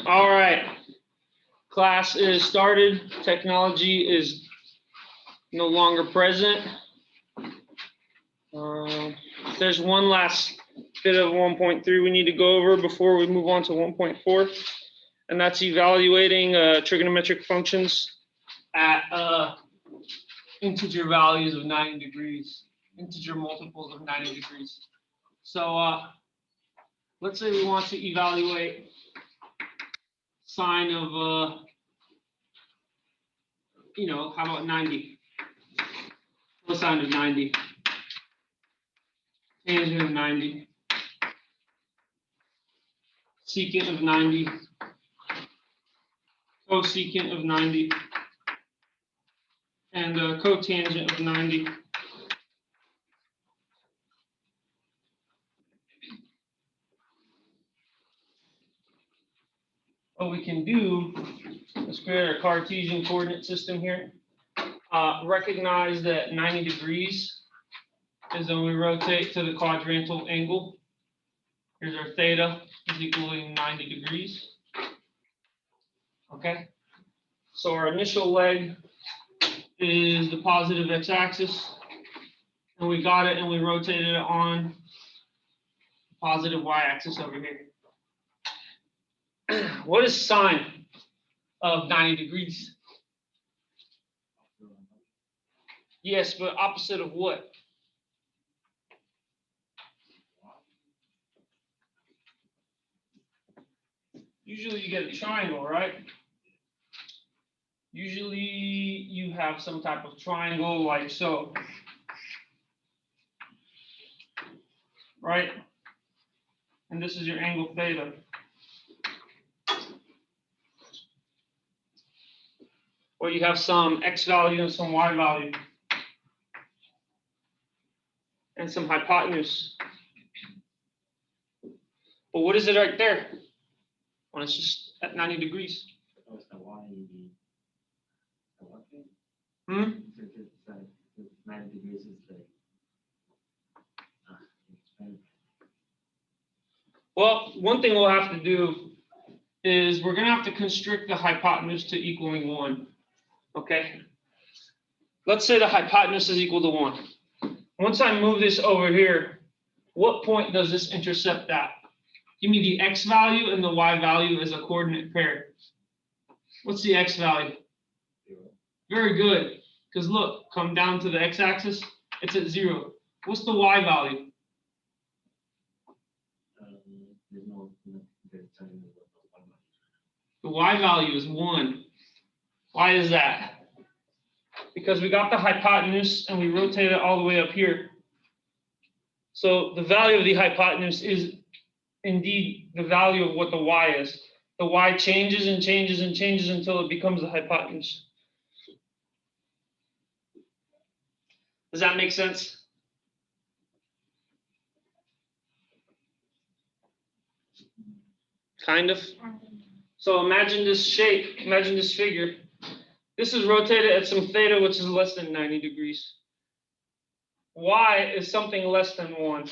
All right. Class is started. Technology is no longer present. There's one last bit of 1.3 we need to go over before we move on to 1.4, and that's evaluating trigonometric functions at integer values of 90 degrees, integer multiples of 90 degrees. So let's say we want to evaluate sine of, how about 90? Cosine of 90. Tangent of 90. Secant of 90. Cosecant of 90. And cotangent of 90. What we can do is create a Cartesian coordinate system here. Recognize that 90 degrees is when we rotate to the quadrantal angle. Here's our theta is equaling 90 degrees. Okay, so our initial leg is the positive x-axis, and we got it and we rotated it on the positive y-axis over here. What is sine of 90 degrees? Yes, but opposite of what? Usually you get a triangle, right? Usually you have some type of triangle like so. Right? And this is your angle theta. Or you have some x value and some y value. And some hypotenuse. But what is it right there? Well, it's just at 90 degrees. Hmm? 90 degrees is like, well, one thing we'll have to do is we're going to have to constrict the hypotenuse to equaling 1. Okay? Let's say the hypotenuse is equal to 1. Once I move this over here, what point does this intercept at? Give me the x value and the y value as a coordinate pair. What's the x value? 0. Very good. Because look, come down to the x-axis, it's at 0. What's the y value? There's no The y value is 1. Why is that? Because we got the hypotenuse and we rotate it all the way up here. So the value of the hypotenuse is indeed the value of what the y is. The y changes and changes and changes until it becomes the hypotenuse. Does that make sense? Kind of. So imagine this shape, imagine this figure. This is rotated at some theta, which is less than 90 degrees. Y is something less than 1.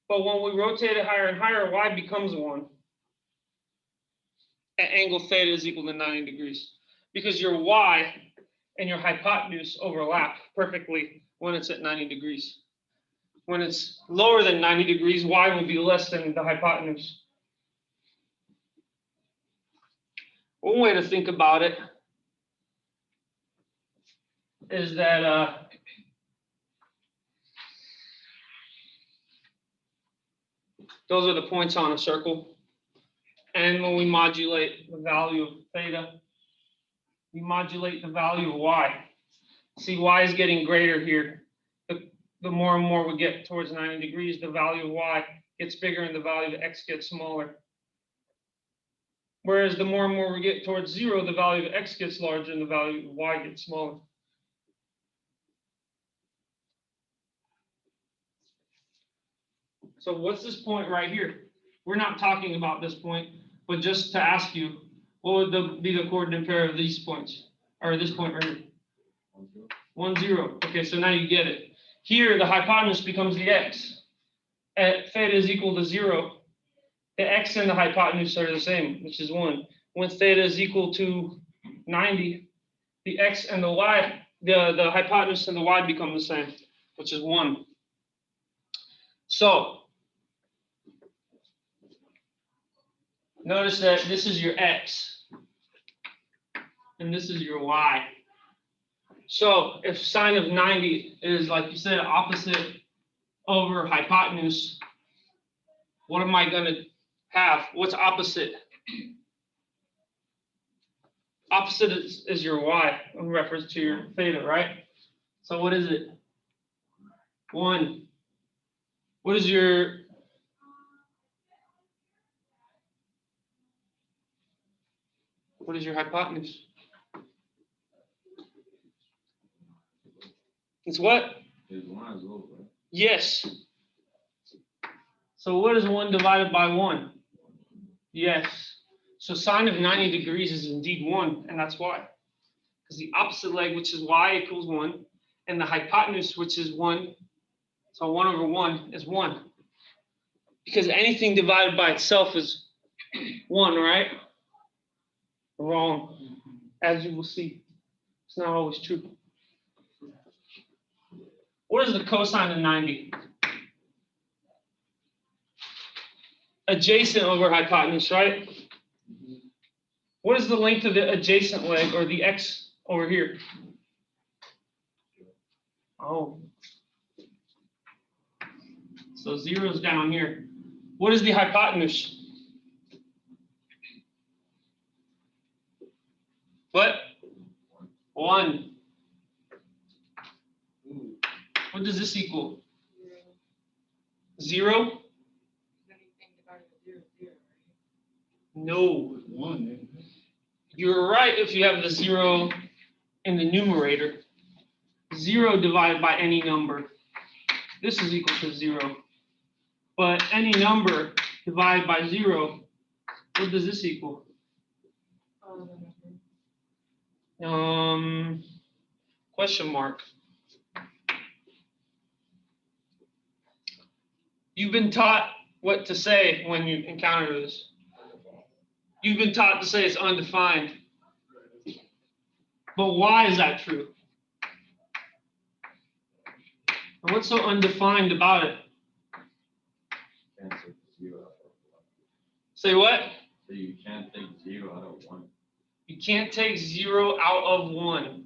But when we rotate it higher and higher, y becomes 1. At angle theta is equal to 90 degrees. Because your y and your hypotenuse overlap perfectly when it's at 90 degrees. When it's lower than 90 degrees, y will be less than the hypotenuse. One way to think about it is that those are the points on a circle. And when we modulate the value of theta, we modulate the value of y. See, y is getting greater here. The more and more we get towards 90 degrees, the value of y gets bigger and the value of x gets smaller. Whereas the more and more we get towards 0, the value of x gets larger and the value of y gets smaller. So what's this point right here? We're not talking about this point, but just to ask you, what would be the coordinate pair of these points? Or this point right here? 1, 0. Okay, so now you get it. Here, the hypotenuse becomes the x. At theta is equal to 0. the x and the hypotenuse are the same, which is 1. When theta is equal to 90, the x and the y, the hypotenuse and the y become the same, which is 1. So notice that this is your x and this is your y. So if sine of 90 is, like you said, opposite over hypotenuse, what am I going to have? What's opposite? Opposite is your y in reference to your theta, right? So what is it? 1. What is your hypotenuse? It's what? It's 1 as well, right? Yes. So what is 1 divided by 1? Yes. So sine of 90 degrees is indeed 1, and that's why. Because the opposite leg, which is y, equals 1, and the hypotenuse, which is 1, so 1 over 1 is 1. Because anything divided by itself is 1, right? Wrong. As you will see, it's not always true. What is the cosine of 90? Adjacent over hypotenuse, right? What is the length of the adjacent leg, or the x over here? Oh. So 0 is down here. What is the hypotenuse? What? 1. What does this equal? 0? No. 1. You're right if you have the 0 in the numerator. 0 divided by any number. This is equal to 0. But any number divided by 0, what does this equal? Question mark. You've been taught what to say when you encounter this. You've been taught to say it's undefined. But why is that true? And what's so undefined about it? Can't take 0 out of 1. Say what? So you can't take 0 out of 1. You can't take 0 out of 1.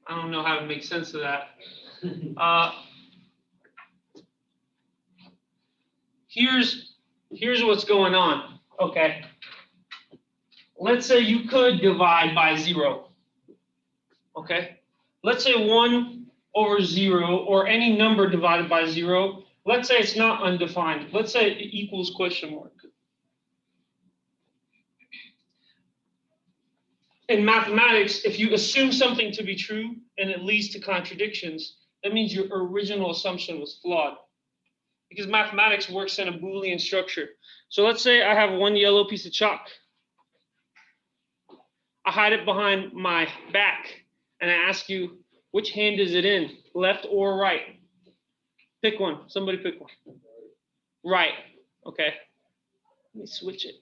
I don't know how to make sense of that. Here's what's going on. Okay. Let's say you could divide by 0. Okay. Let's say 1 over 0, or any number divided by 0. Let's say it's not undefined. Let's say it equals question mark. In mathematics, if you assume something to be true and it leads to contradictions, that means your original assumption was flawed. Because mathematics works in a Boolean structure. So let's say I have one yellow piece of chalk. I hide it behind my back and I ask you, which hand is it in, left or right? Pick one. Somebody pick one. Right. Okay. Let me switch it.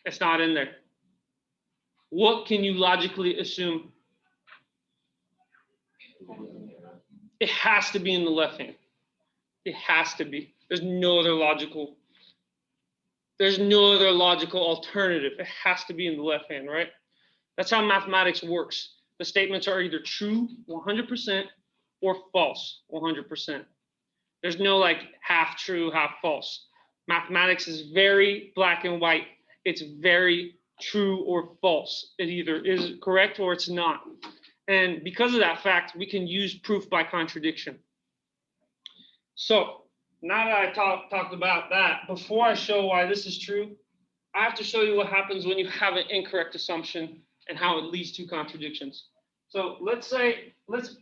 It's not in there. What can you logically assume? It has to be in the left hand. It has to be. There's no other logical alternative. It has to be in the left hand, right? That's how mathematics works. The statements are either true 100% or false 100%. There's no like half true, half false. Mathematics is very black and white. It's very true or false. It either is correct or it's not. And because of that fact, we can use proof by contradiction. So now that I talked about that, before I show why this is true, I have to show you what happens when you have an incorrect assumption and how it leads to contradictions. So let's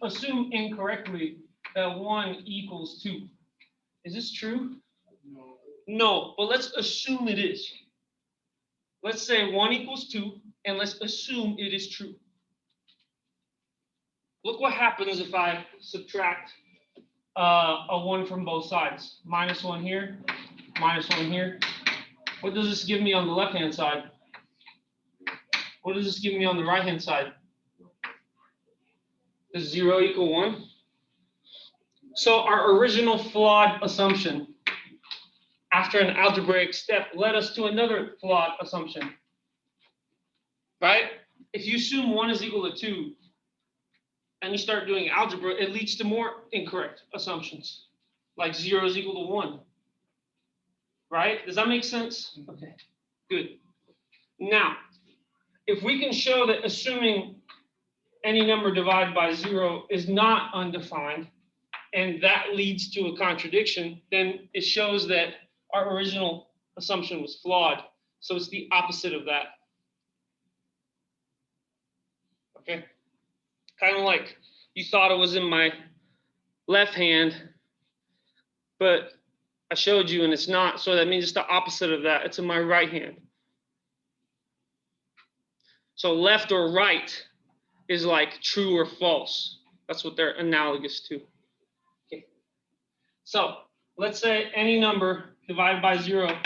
assume incorrectly that 1 equals 2. Is this true? No, but let's assume it is. Let's say 1 equals 2, and let's assume it is true. Look what happens if I subtract a 1 from both sides. -1 here, -1 here. What does this give me on the left-hand side? What does this give me on the right-hand side? Does 0 equal 1? So our original flawed assumption after an algebraic step led us to another flawed assumption, right? If you assume 1 is equal to 2 and you start doing algebra, it leads to more incorrect assumptions, like 0 is equal to 1, right? Does that make sense? Okay, good. Now, if we can show that assuming any number divided by 0 is not undefined, and that leads to a contradiction, then it shows that our original assumption was flawed. So it's the opposite of that. Okay? Kind of like you thought it was in my left hand, but I showed you and it's not. So that means it's the opposite of that. It's in my right hand. So left or right is like true or false. That's what they're analogous to. Okay. So let's say any number divided by 0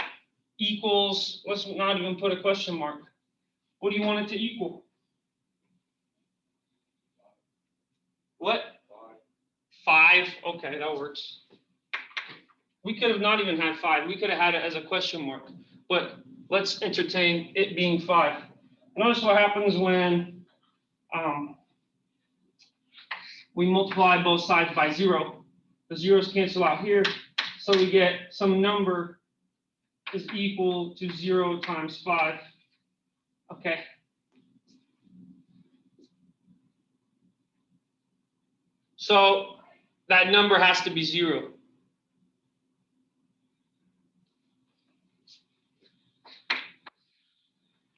equals, let's not even put a question mark. What do you want it to equal? What? 5. Okay, that works. We could have not even had 5. We could have had it as a question mark. But let's entertain it being 5. Notice what happens when we multiply both sides by 0. The zeros cancel out here. So we get some number is equal to 0 times 5. Okay. So that number has to be 0.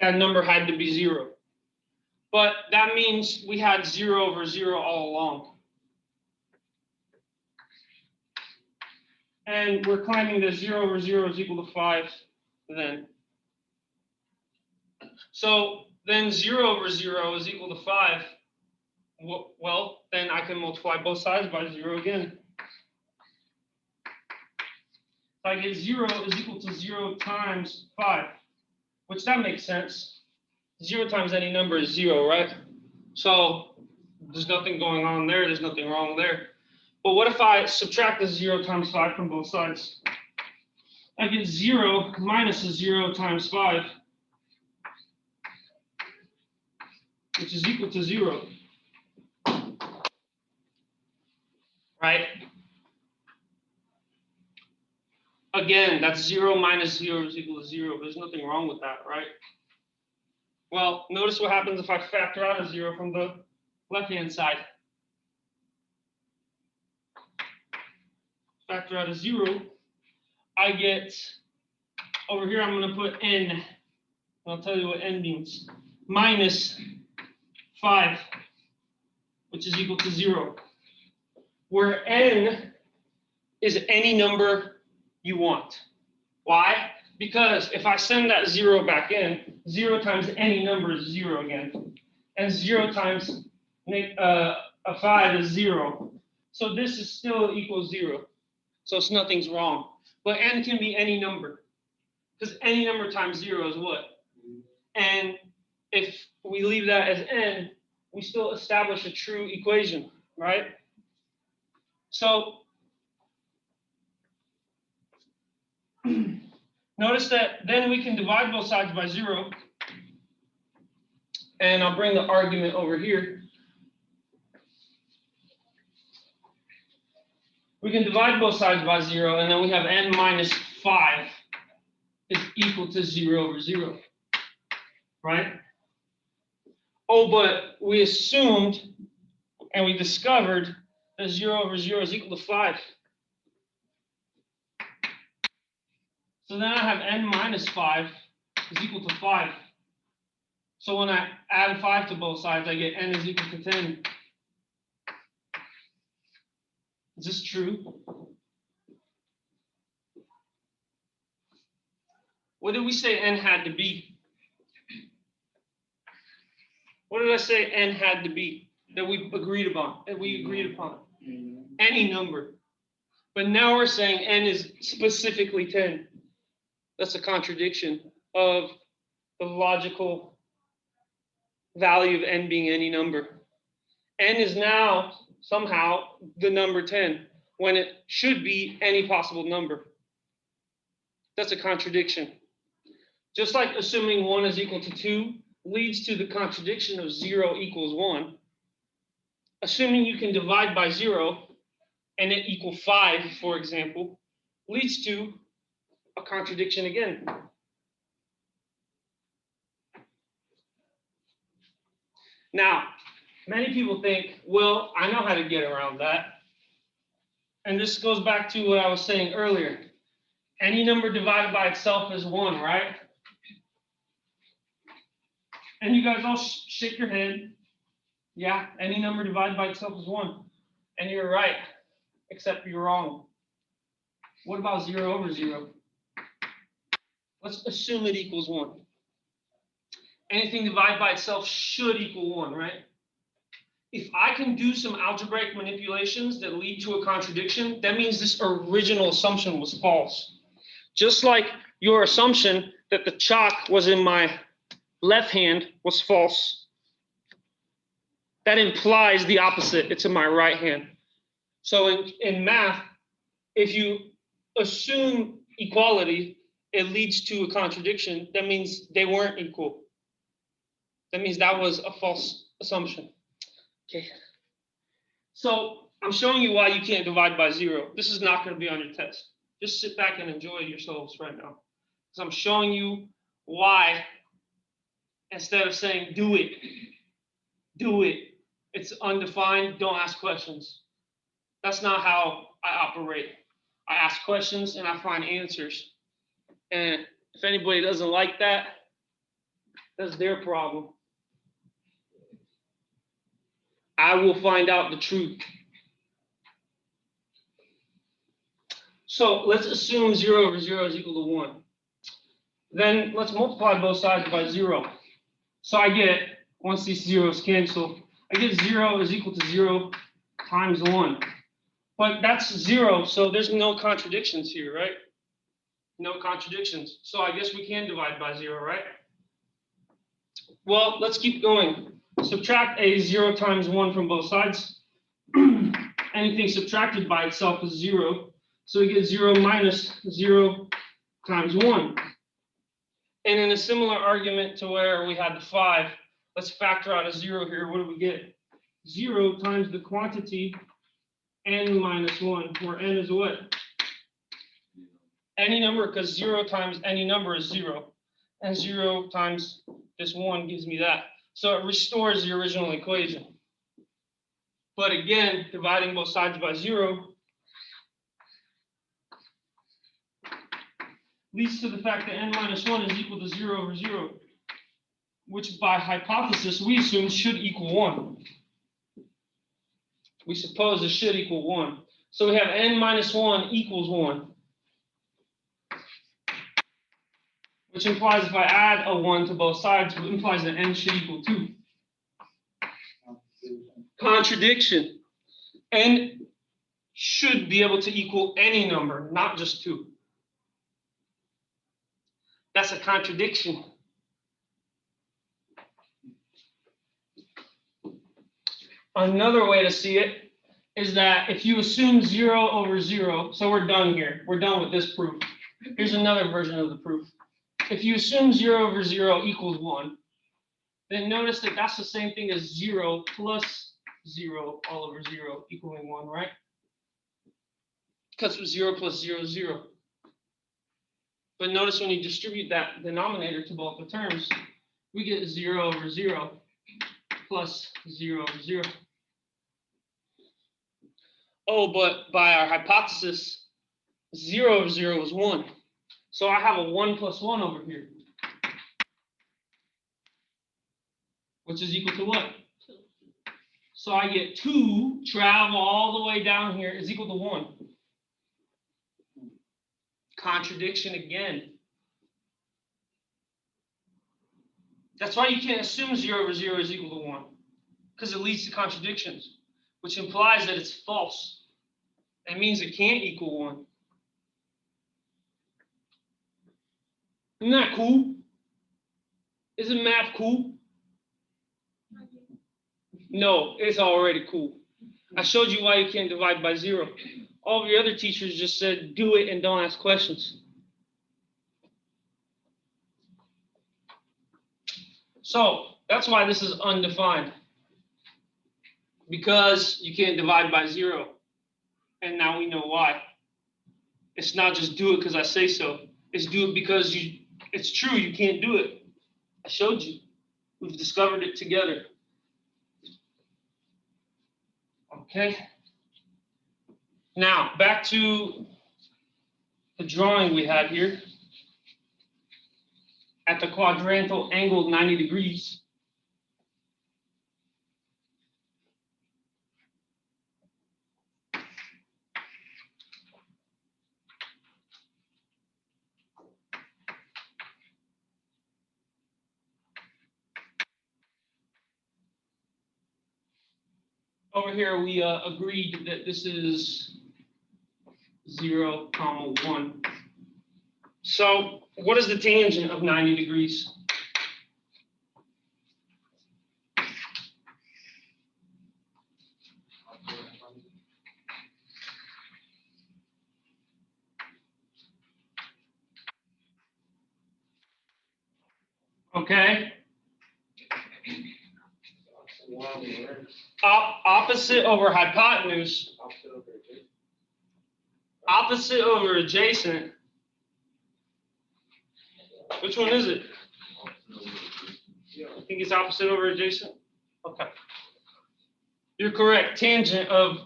That number had to be 0. But that means we had 0 over 0 all along. And we're claiming that 0 over 0 is equal to 5 then. So then 0 over 0 is equal to 5. Well, then I can multiply both sides by 0 again. So I get 0 is equal to 0 times 5, which that makes sense. 0 times any number is 0, right? So there's nothing going on there. There's nothing wrong there. But what if I subtract the 0 times 5 from both sides? I get 0 minus 0 times 5, which is equal to 0. Right? Again, that's 0 minus 0 is equal to 0. There's nothing wrong with that, right? Well, notice what happens if I factor out a 0 from the left-hand side. Factor out a 0, I get, over here I'm going to put n. I'll tell you what n means. Minus 5, which is equal to 0. Where n is any number you want. Why? Because if I send that 0 back in, 0 times any number is 0 again. And 0 times a 5 is 0. So this is still equals 0. So nothing's wrong. But n can be any number. Because any number times 0 is what? And if we leave that as n, we still establish a true equation, right? So notice that then we can divide both sides by 0. And I'll bring the argument over here. We can divide both sides by 0, and then we have n minus 5 is equal to 0 over 0, right? Oh, but we assumed and we discovered that 0 over 0 is equal to 5. So then I have n minus 5 is equal to 5. So when I add 5 to both sides, I get n is equal to 10. Is this true? What did we say n had to be? What did I say n had to be that we agreed upon? Any number. But now we're saying n is specifically 10. That's a contradiction of the logical value of n being any number. N is now somehow the number 10 when it should be any possible number. That's a contradiction. Just like assuming 1 is equal to 2 leads to the contradiction of 0 equals 1. Assuming you can divide by 0 and it equal 5, for example, leads to a contradiction again. Now, many people think, well, I know how to get around that. And this goes back to what I was saying earlier. Any number divided by itself is 1, right? And you guys all shake your head. Yeah, any number divided by itself is 1. And you're right, except you're wrong. What about 0 over 0? Let's assume it equals 1. Anything divided by itself should equal 1, right? If I can do some algebraic manipulations that lead to a contradiction, that means this original assumption was false. Just like your assumption that the chalk was in my left hand was false. That implies the opposite. It's in my right hand. So in math, if you assume equality, it leads to a contradiction. That means they weren't equal. That means that was a false assumption. Okay. So I'm showing you why you can't divide by 0. This is not going to be on your test. Just sit back and enjoy yourselves right now. So I'm showing you why, instead of saying do it, it's undefined, don't ask questions. That's not how I operate. I ask questions and I find answers. And if anybody doesn't like that, that's their problem. I will find out the truth. So let's assume 0 over 0 is equal to 1. Then let's multiply both sides by 0. So I get, once these zeros cancel, I get 0 is equal to 0 times 1. But that's 0, so there's no contradictions here, right? No contradictions. So I guess we can divide by 0, right? Well, let's keep going. Subtract a 0 times 1 from both sides. Anything subtracted by itself is 0. So we get 0 minus 0 times 1. And in a similar argument to where we had the 5, let's factor out a 0 here. What do we get? 0 times the quantity n minus 1, where n is what? Any number, because 0 times any number is 0. And 0 times this 1 gives me that. So it restores the original equation. But again, dividing both sides by 0 leads to the fact that n minus 1 is equal to 0 over 0, which by hypothesis we assume should equal 1. We suppose it should equal 1. So we have n minus 1 equals 1. Which implies if I add a 1 to both sides, it implies that n should equal 2. Contradiction. N should be able to equal any number, not just 2. That's a contradiction. Another way to see it is that if you assume 0 over 0, so we're done here. We're done with this proof. Here's another version of the proof. If you assume 0 over 0 equals 1, then notice that that's the same thing as 0 plus 0 all over 0 equaling 1, right? Because 0 plus 0 is 0. But notice when you distribute that denominator to both the terms, we get 0 over 0 plus 0 over 0. Oh, but by our hypothesis, 0 over 0 is 1. So I have a 1 plus 1 over here. Which is equal to what? 2. So I get 2 travel all the way down here is equal to 1. Contradiction again. That's why you can't assume 0 over 0 is equal to 1. Because it leads to contradictions, which implies that it's false. That means it can't equal 1. Isn't that cool? Isn't math cool? No, it's already cool. I showed you why you can't divide by 0. All of your other teachers just said, do it and don't ask questions. So that's why this is undefined. Because you can't divide by 0. And now we know why. It's not just do it because I say so. It's do it because it's true, you can't do it. I showed you. We've discovered it together. Okay. Now, back to the drawing we had here. At the quadrantal angled 90 degrees. Over here, we agreed that this is 0, 1. So what is the tangent of 90 degrees? Okay. Opposite over hypotenuse. Opposite over adjacent. Which one is it? I think it's opposite over adjacent. Okay. You're correct. Tangent of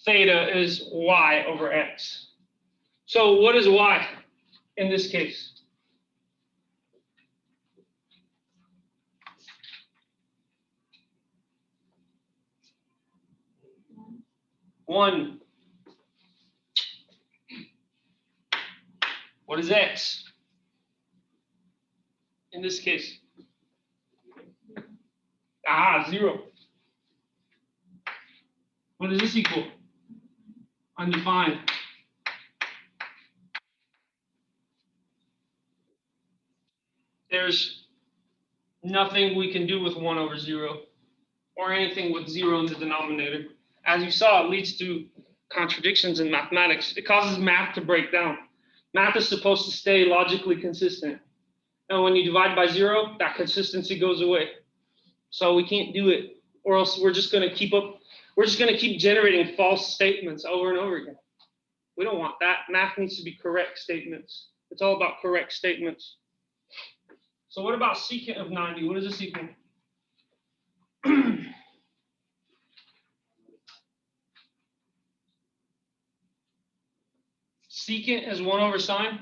theta is y over x. So what is y in this case? One. What is x in this case? 0. What does this equal? Undefined. There's nothing we can do with 1 over 0 or anything with 0 in the denominator. As you saw, it leads to contradictions in mathematics. It causes math to break down. Math is supposed to stay logically consistent. And when you divide by 0, that consistency goes away. So we can't do it, or else we're just going to keep generating false statements over and over again. We don't want that. Math needs to be correct statements. It's all about correct statements. So what about secant of 90? What does this equal? Secant is 1 over sine.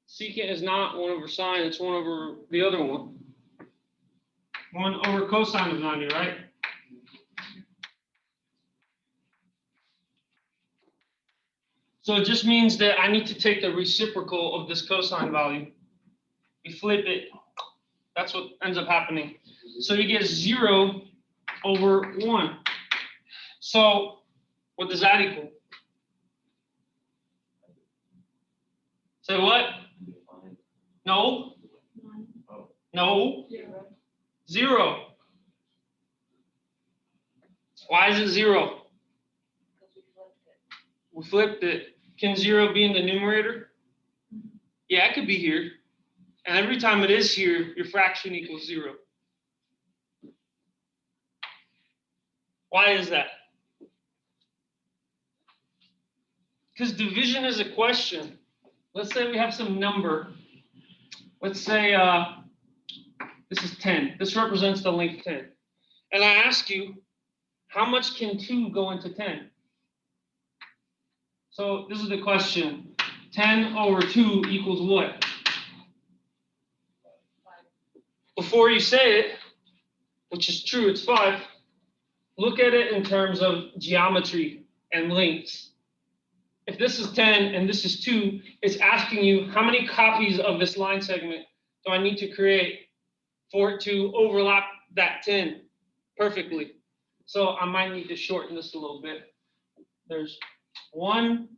Secant is not 1 over sine, it's 1 over the other one. 1 over cosine of 90, right? So it just means that I need to take the reciprocal of this cosine value. You flip it, that's what ends up happening. So you get 0 over 1. So what does that equal? Say what? No. No. 0. Why is it 0? We flipped it. Can 0 be in the numerator? Yeah, it could be here. And every time it is here, your fraction equals 0. Why is that? Because division is a question. Let's say we have some number. Let's say this is 10. This represents the length 10. And I ask you, how much can 2 go into 10? So this is the question. 10 over 2 equals what? Before you say it, which is true, it's 5, look at it in terms of geometry and lengths. if this is 10 and this is 2, it's asking you how many copies of this line segment do I need to create for it to overlap that 10 perfectly. So I might need to shorten this a little bit. There's 1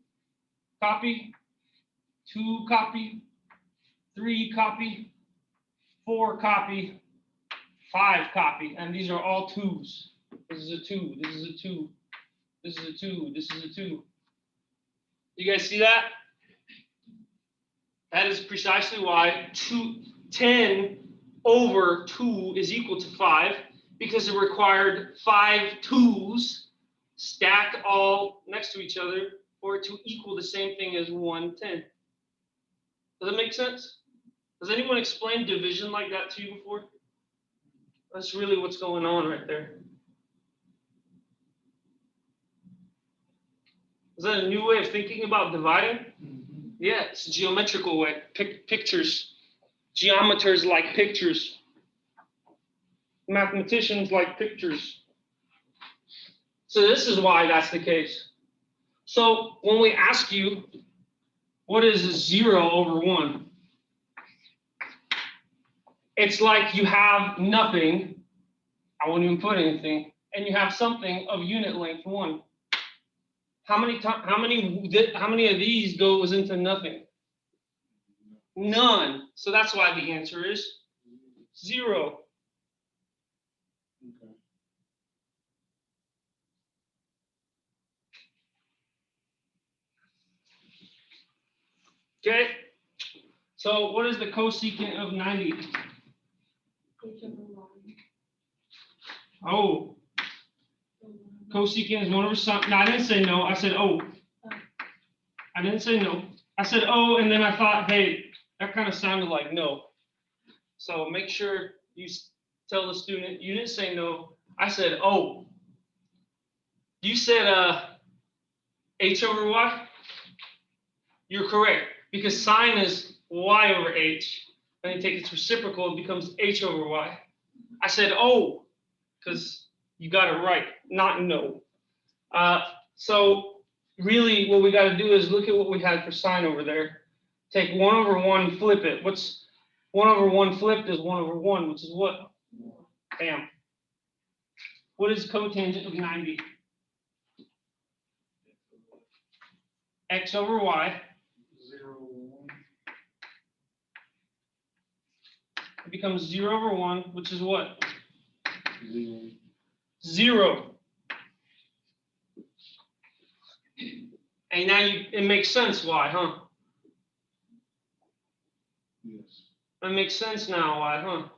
copy, 2 copy, 3 copy, 4 copy, 5 copy, and these are all 2s. This is a 2, this is a 2, this is a 2, this is a 2. You guys see that? That is precisely why 10 over 2 is equal to 5, because it required 5 2s stacked all next to each other for it to equal the same thing as 1 10. Does that make sense? Has anyone explained division like that to you before? That's really what's going on right there. Is that a new way of thinking about dividing? Mm-hmm. Yeah, it's a geometrical way. Pictures. Geometers like pictures. Mathematicians like pictures. So this is why that's the case. So when we ask you, what is 0 over 1? It's like you have nothing. I wouldn't even put anything. And you have something of unit length 1. How many of these goes into nothing? None. So that's why the answer is 0. Okay. So what is the cosecant of 90? Oh. Cosecant is 1 over sine. No, I didn't say no. I said oh. I didn't say no. I said oh, and then I thought, hey, that kind of sounded like no. So make sure you tell the student you didn't say no. I said oh. You said h over y. You're correct, because sine is y over h. When you take its reciprocal, it becomes h over y. I said oh, because you got it right, not no. So really what we got to do is look at what we had for sine over there. Take 1 over 1, flip it. What's 1 over 1 flipped is 1 over 1, which is what? Bam. What is cotangent of 90? X over y. 0 over 1. It becomes 0 over 1, which is what? 0. 0. And now it makes sense why, huh? Yes. It makes sense now why, huh?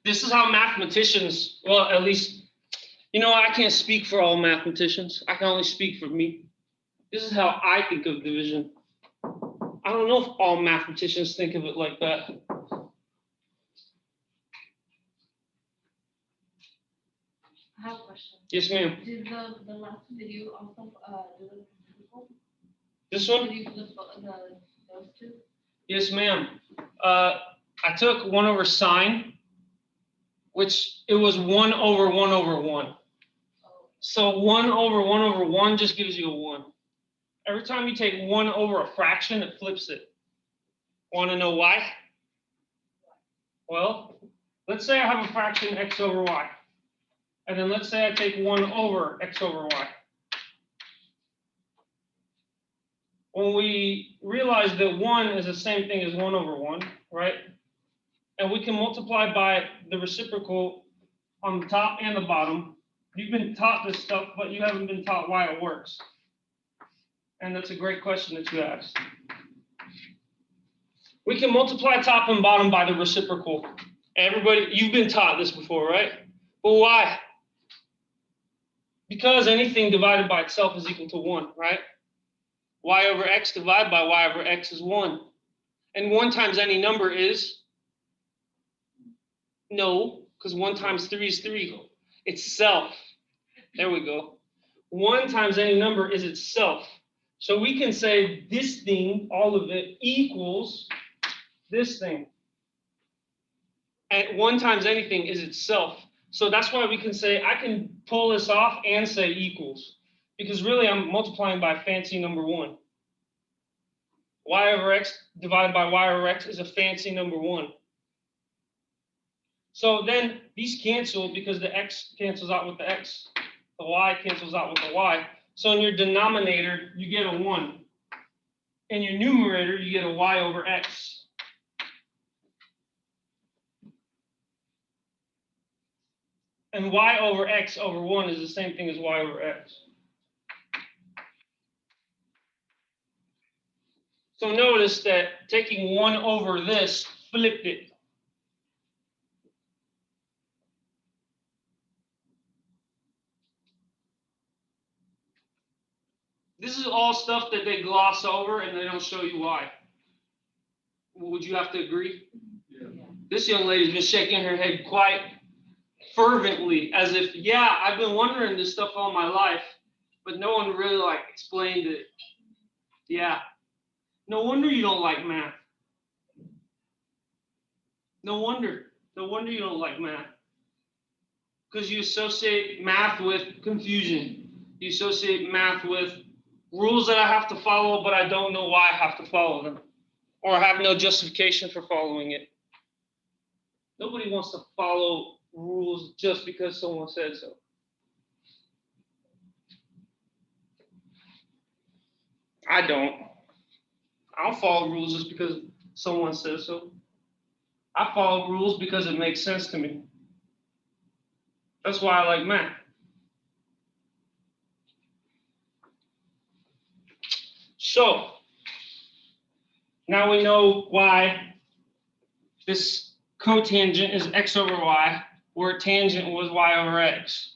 This is how mathematicians, well, at least, I can't speak for all mathematicians. I can only speak for me. This is how I think of division. I don't know if all mathematicians think of it like that. I have a question. Yes, ma'am. Did the last video also do the reciprocal? This one? Did you flip those two? Yes, ma'am. I took 1 over sine, which it was 1 over 1 over 1. So 1 over 1 over 1 just gives you a 1. Every time you take 1 over a fraction, it flips it. Want to know why? Well, let's say I have a fraction x over y. And then let's say I take 1 over x over y. When we realize that 1 is the same thing as 1 over 1, right? And we can multiply by the reciprocal on the top and the bottom. You've been taught this stuff, but you haven't been taught why it works. And that's a great question that you asked. We can multiply top and bottom by the reciprocal. Everybody, you've been taught this before, right? Well, why? Because anything divided by itself is equal to 1, right? Y over x divided by y over x is 1. And 1 times any number is? No, because 1 times 3 is 3. Itself. There we go. 1 times any number is itself. So we can say this thing, all of it, equals this thing. And 1 times anything is itself. So that's why we can say, I can pull this off and say equals. Because really I'm multiplying by fancy number 1. Y over X divided by Y over X is a fancy number 1. So then these cancel because the X cancels out with the X. The Y cancels out with the Y. So in your denominator, you get a 1. In your numerator, you get a Y over X. And Y over X over 1 is the same thing as Y over X. So notice that taking 1 over this flipped it. This is all stuff that they gloss over and they don't show you why. Would you have to agree? Yeah. This young lady's been shaking her head quite fervently, as if, yeah, I've been wondering this stuff all my life, but no one really explained it. Yeah. No wonder you don't like math. No wonder you don't like math. Because you associate math with confusion. You associate math with rules that I have to follow, but I don't know why I have to follow them. Or I have no justification for following it. Nobody wants to follow rules just because someone said so. I don't follow rules just because someone says so. I follow rules because it makes sense to me. That's why I like math. So, now we know why this cotangent is x over y, where tangent was y over x.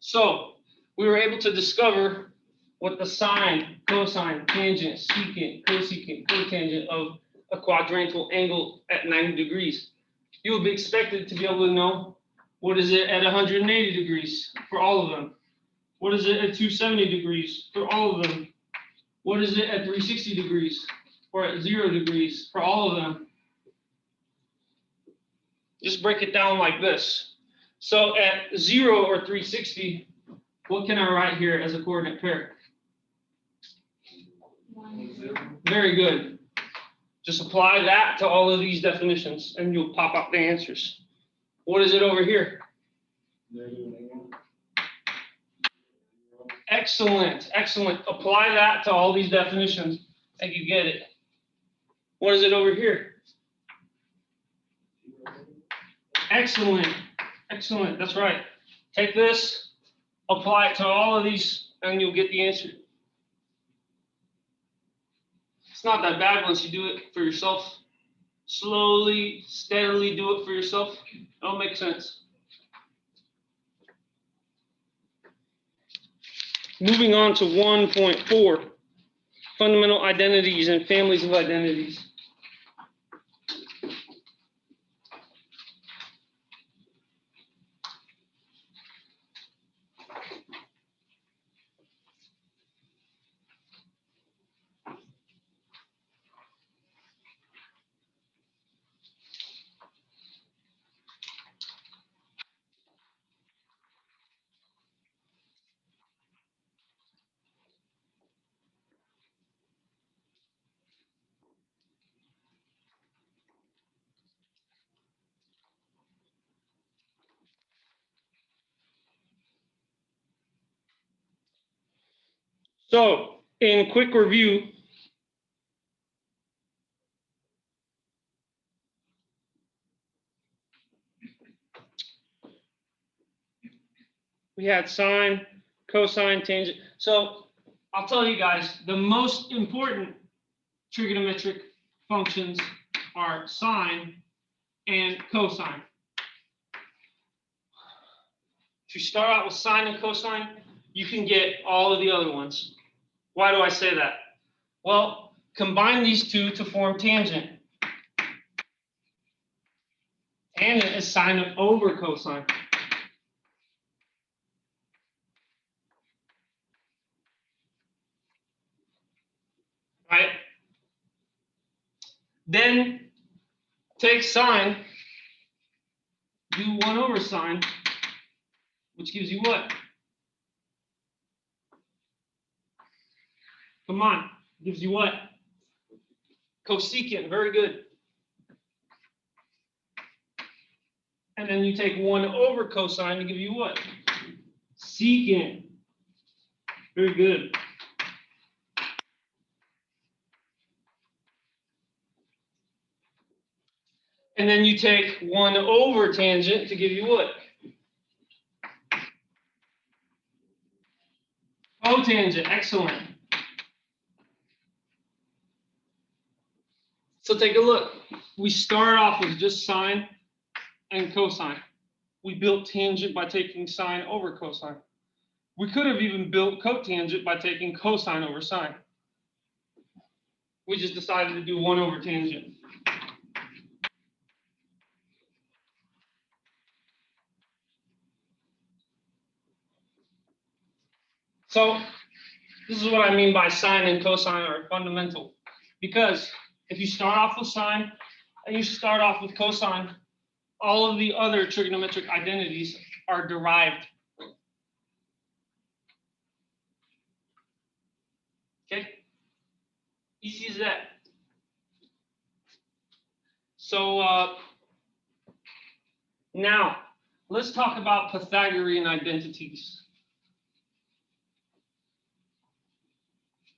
So, we were able to discover what the sine, cosine, tangent, secant, cosecant, cotangent of a quadrantal angle at 90 degrees. You would be expected to be able to know what is it at 180 degrees for all of them. What is it at 270 degrees for all of them? What is it at 360 degrees or at 0 degrees for all of them? Just break it down like this. So at 0 or 360, what can I write here as a coordinate pair? 1. Very good. Just apply that to all of these definitions and you'll pop out the answers. What is it over here? Excellent, excellent. Apply that to all these definitions and you get it. What is it over here? Excellent, excellent. That's right. Take this, apply it to all of these, and you'll get the answer. It's not that bad once you do it for yourself. Slowly, steadily do it for yourself. It'll make sense. Moving on to 1.4, fundamental identities and families of identities. So, in quick review, we had sine, cosine, tangent. So, I'll tell you guys, the most important trigonometric functions are sine and cosine. If you start out with sine and cosine, you can get all of the other ones. Why do I say that? Well, combine these two to form tangent. Tangent is sine over cosine. Right? Then take sine, do 1 over sine, which gives you what? Come on, Gives you what? Cosecant, very good. And then you take 1 over cosine to give you what? Secant. Very good. And then you take 1 over tangent to give you what? Cotangent, excellent. So take a look. We start off with just sine and cosine. We built tangent by taking sine over cosine. We could have even built cotangent by taking cosine over sine. We just decided to do 1 over tangent. So this is what I mean by sine and cosine are fundamental. Because if you start off with sine and you start off with cosine, all of the other trigonometric identities are derived. Okay? Easy as that. So now let's talk about Pythagorean identities.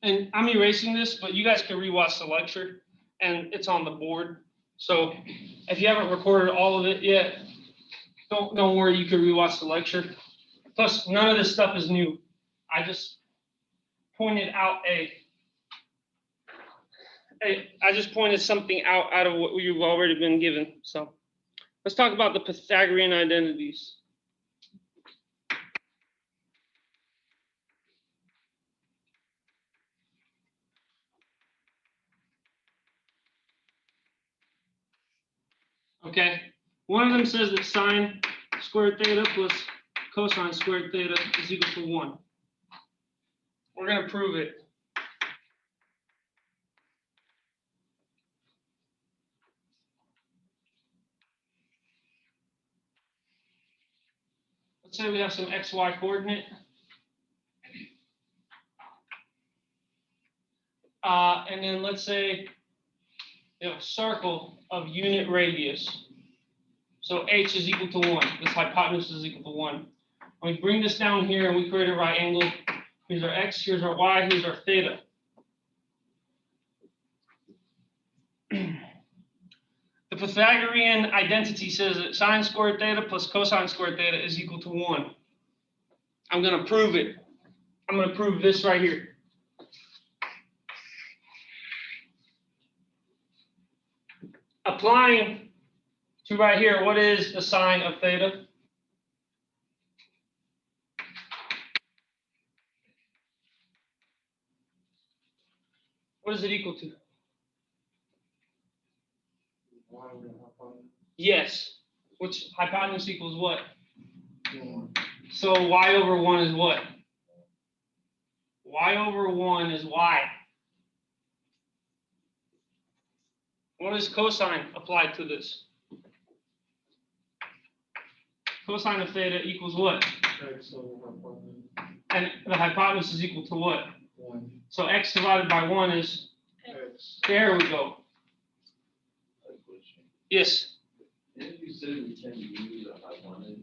And I'm erasing this, but you guys can rewatch the lecture, and it's on the board. So if you haven't recorded all of it yet, don't worry, you can rewatch the lecture. Plus, none of this stuff is new. I just pointed out I just pointed something out of what you've already been given. So let's talk about the Pythagorean identities. Okay, one of them says that sine squared theta plus cosine squared theta is equal to 1. We're going to prove it. Let's say we have some xy coordinate. And then let's say circle of unit radius. So h is equal to 1. This hypotenuse is equal to 1. When we bring this down here and we create a right angle, here's our x, here's our y, here's our theta. The Pythagorean identity says that sine squared theta plus cosine squared theta is equal to 1. I'm going to prove it. I'm going to prove this right here. Applying to right here, what is the sine of theta? What is it equal to? Yes. Which hypotenuse equals what? 1. So y over 1 is what? Y over 1 is y. What is cosine applied to this? Cosine of theta equals what? X over hypotenuse. And the hypotenuse is equal to what? 1. So x divided by 1 is, X. there we go. Yes. Didn't you say we can use a hypotenuse?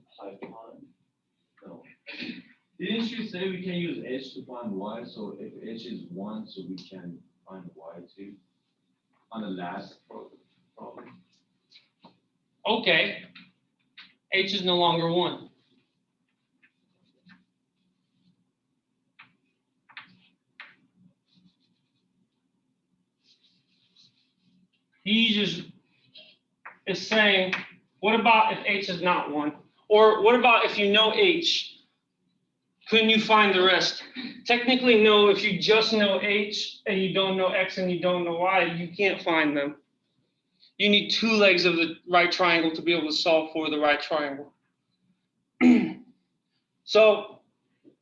No. Didn't you say we can use h to find y? So if h is 1, so we can find y too? On the last problem. Okay. H is no longer 1. He just is saying, what about if h is not 1? Or what about if you know h? Couldn't you find the rest? Technically, no. If you just know h and you don't know x and you don't know y, you can't find them. You need 2 legs of the right triangle to be able to solve for the right triangle. So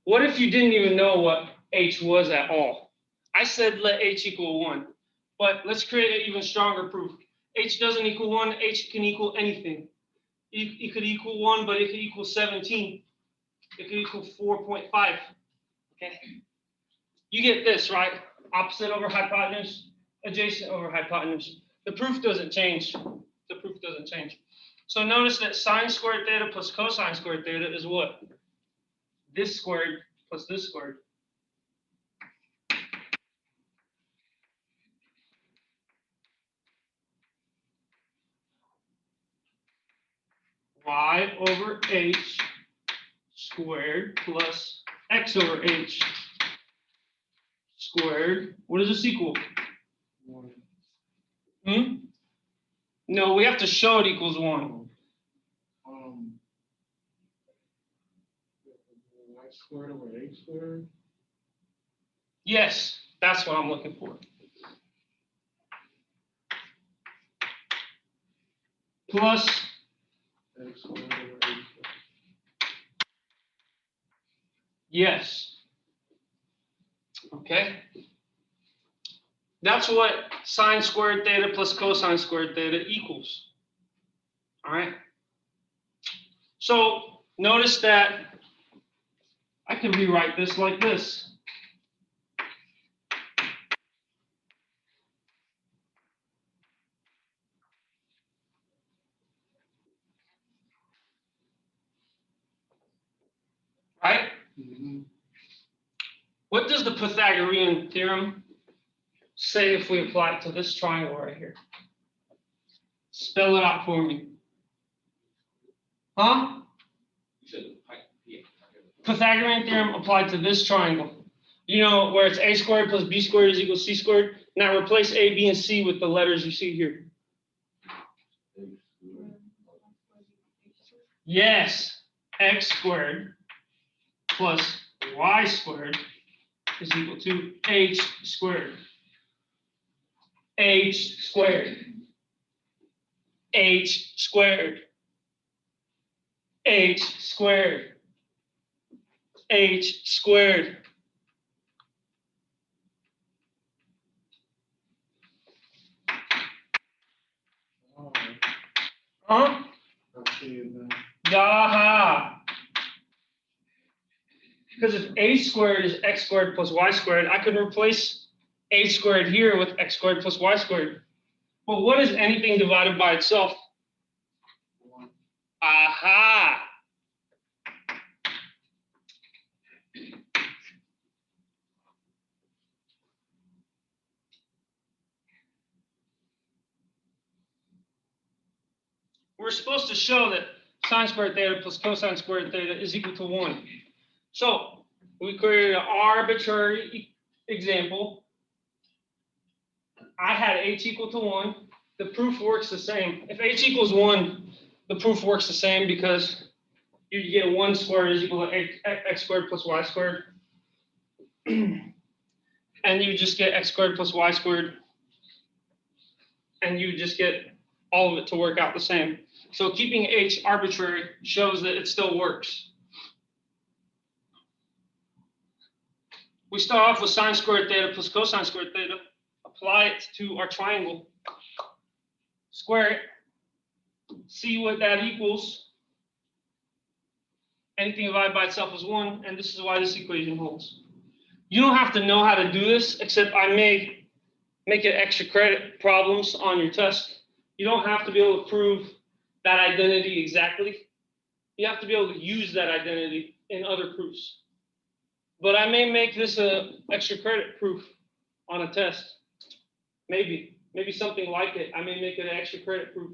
what if you didn't even know what h was at all? I said let h equal 1. But let's create an even stronger proof. H doesn't equal 1. H can equal anything. It could equal 1, but it could equal 17. It could equal 4.5. Okay. You get this, right? opposite over hypotenuse, adjacent over hypotenuse. The proof doesn't change. The proof doesn't change. So notice that sine squared theta plus cosine squared theta is what? This squared plus this squared. Y over h squared plus x over h squared. What does this equal? 1. No, we have to show it equals 1. Y squared over h squared. Yes, that's what I'm looking for. Plus X squared over h squared. yes. Okay. That's what sine squared theta plus cosine squared theta equals. All right. So notice that I can rewrite this like this. Right? Mm-hmm. What does the Pythagorean theorem say if we apply it to this triangle right here? Spell it out for me. Huh? Pythagorean theorem applied to this triangle. You know, where it's a squared plus b squared is equal to c squared. Now replace a, b, and c with the letters you see here. Yes, x squared plus y squared is equal to h squared. H squared. H squared. H squared. H squared. Oh, Huh? I see it now. Yaha. Because if h squared is x squared plus y squared, I could replace h squared here with x squared plus y squared. But what is anything divided by itself? 1. Aha. We're supposed to show that sine squared theta plus cosine squared theta is equal to 1. So we created an arbitrary example. I had h equal to 1. The proof works the same. If h equals 1, the proof works the same because you get 1 squared is equal to x squared plus y squared. And you just get x squared plus y squared. And you just get all of it to work out the same. So keeping h arbitrary shows that it still works. We start off with sine squared theta plus cosine squared theta. Apply it to our triangle. Square it. See what that equals. Anything divided by itself is 1, and this is why this equation holds. You don't have to know how to do this, except I may make it extra credit problems on your test. You don't have to be able to prove that identity exactly. You have to be able to use that identity in other proofs. But I may make this an extra credit proof on a test. Maybe something like it. I may make it an extra credit proof.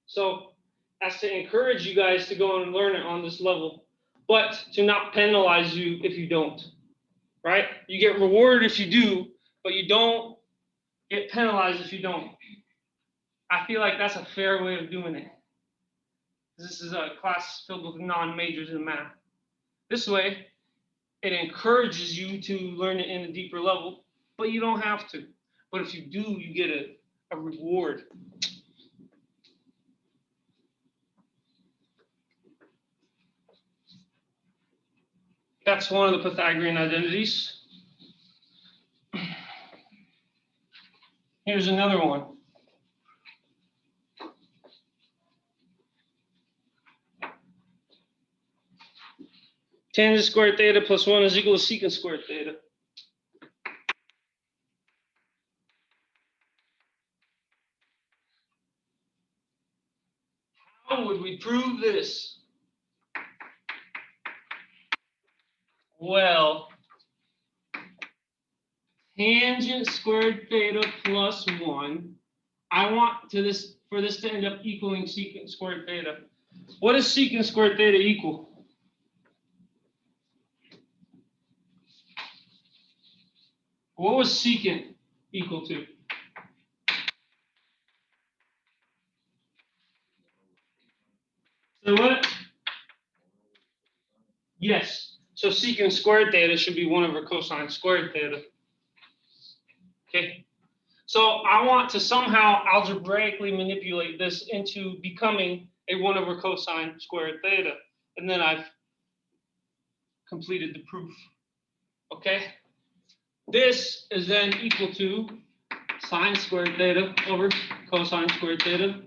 So that's to encourage you guys to go and learn it on this level, but to not penalize you if you don't, right? You get rewarded if you do, but you don't get penalized if you don't. I feel like that's a fair way of doing it. This is a class filled with non-majors in math. This way, it encourages you to learn it in a deeper level, but you don't have to. But if you do, you get a reward. That's one of the Pythagorean identities. Here's another one. Tangent squared theta plus 1 is equal to secant squared theta. How would we prove this? Well, tangent squared theta plus 1. I want for this to end up equaling secant squared theta. What does secant squared theta equal? What was secant equal to? So what? Yes. So secant squared theta should be 1 over cosine squared theta. Okay. So I want to somehow algebraically manipulate this into becoming a 1 over cosine squared theta. And then I've completed the proof. Okay. This is then equal to sine squared theta over cosine squared theta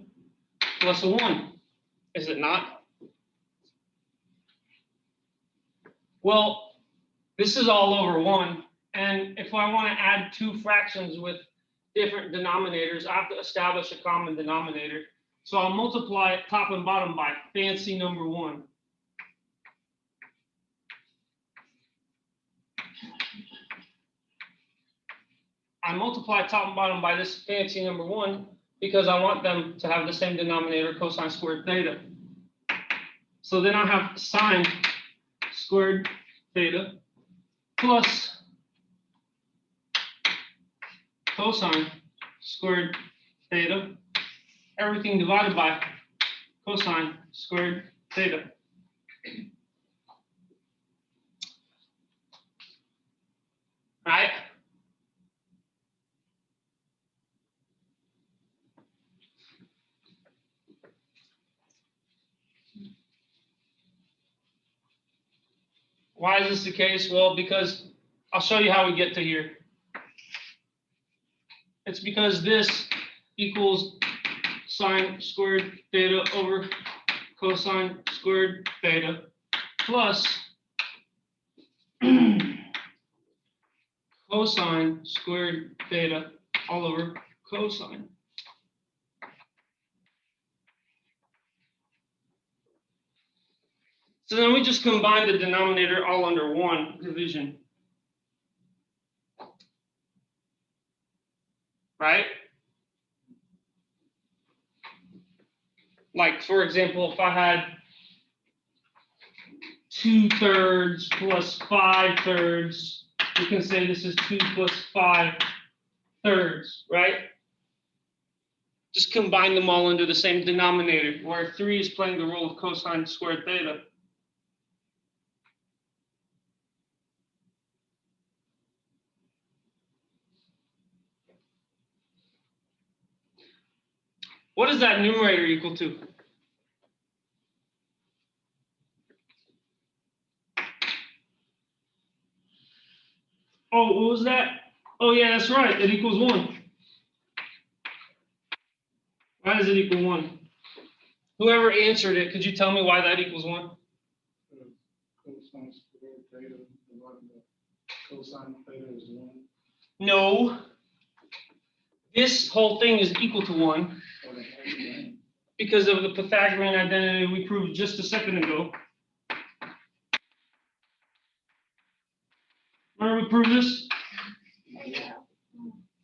plus a 1. Is it not? Well, this is all over 1. And if I want to add 2 fractions with different denominators, I have to establish a common denominator. So I'll multiply top and bottom by fancy number 1. I multiply top and bottom by this fancy number 1 because I want them to have the same denominator, cosine squared theta. So then I have sine squared theta plus cosine squared theta, everything divided by cosine squared theta. Right? Why is this the case? Well, because I'll show you how we get to here. It's because this equals sine squared theta over cosine squared theta plus cosine squared theta all over cosine. So then we just combine the denominator all under 1 division. Right? Like, for example, if I had 2/3 plus 5/3, we can say this is 2 plus 5/3, right? Just combine them all under the same denominator, where 3 is playing the role of cosine squared theta. What is that numerator equal to? Oh, what was that? Oh, yeah, that's right. It equals 1. Why does it equal 1? Whoever answered it, could you tell me why that equals 1? Cosine squared theta divided by cosine theta is 1. No. This whole thing is equal to 1 because of the Pythagorean identity we proved just a second ago. Remember we proved this?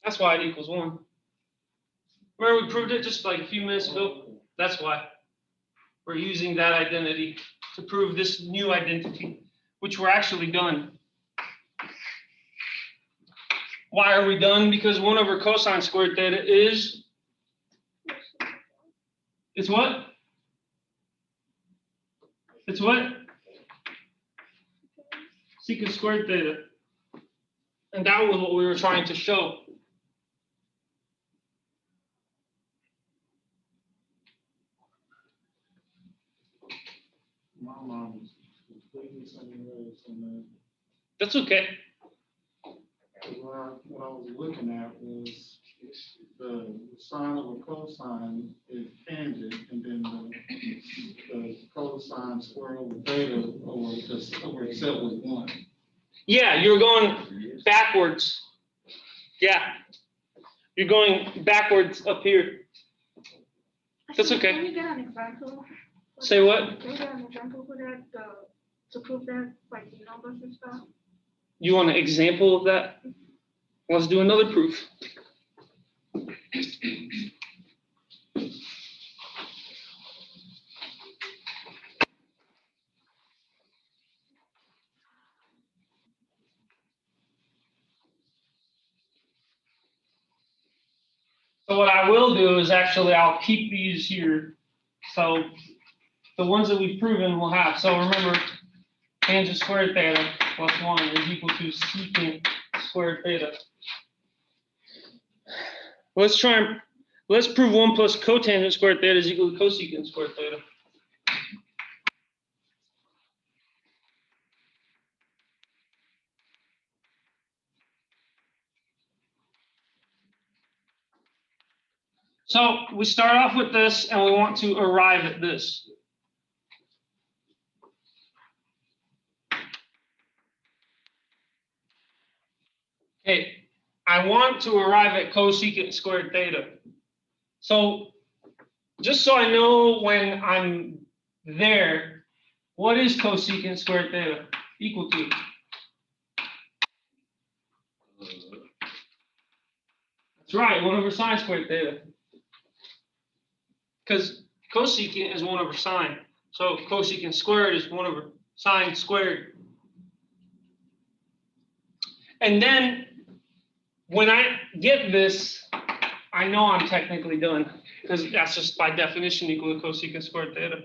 That's why it equals 1. Remember we proved it just like a few minutes ago? That's why. We're using that identity to prove this new identity, which we're actually done. Why are we done? Because 1 over cosine squared theta is, it's what? It's what? Secant squared theta. And that was what we were trying to show. My mom was completely something else on that. That's okay. What I was looking at was the sine over cosine is tangent, and then the cosine square over theta over itself was 1. Yeah, you're going backwards. Yeah. You're going backwards up here. That's okay. Can we get an example? Say what? Can we get an example for that, to prove that, like the numbers and stuff? You want an example of that? Let's do another proof. So what I will do is actually I'll keep these here. So the ones that we've proven we'll have. So remember, tangent squared theta plus 1 is equal to secant squared theta. Let's prove 1 plus cotangent squared theta is equal to cosecant squared theta. So we start off with this and we want to arrive at this. Okay, I want to arrive at cosecant squared theta. So just so I know when I'm there, what is cosecant squared theta equal to? That's right, 1 over sine squared theta. Because cosecant is 1 over sine. So cosecant squared is 1 over sine squared. And then when I get this, I know I'm technically done, because that's just by definition equal to cosecant squared theta.